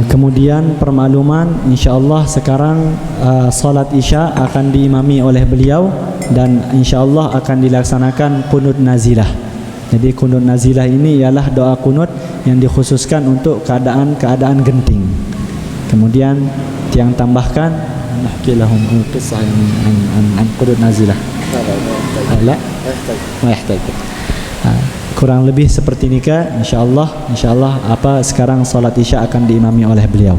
Kemudian permakluman, insyaallah sekarang salat Isya akan diimami oleh beliau dan insyaallah akan dilaksanakan qunut nazilah. Jadi qunut nazilah ini ialah doa qunut yang dikhususkan untuk keadaan-keadaan genting. Kemudian yang tambahkan nahki lahum qissah an qunut nazilah. La, ma yahtaj. Kurang lebih seperti nikah, insyaallah apa sekarang salat Isya akan diimami oleh beliau.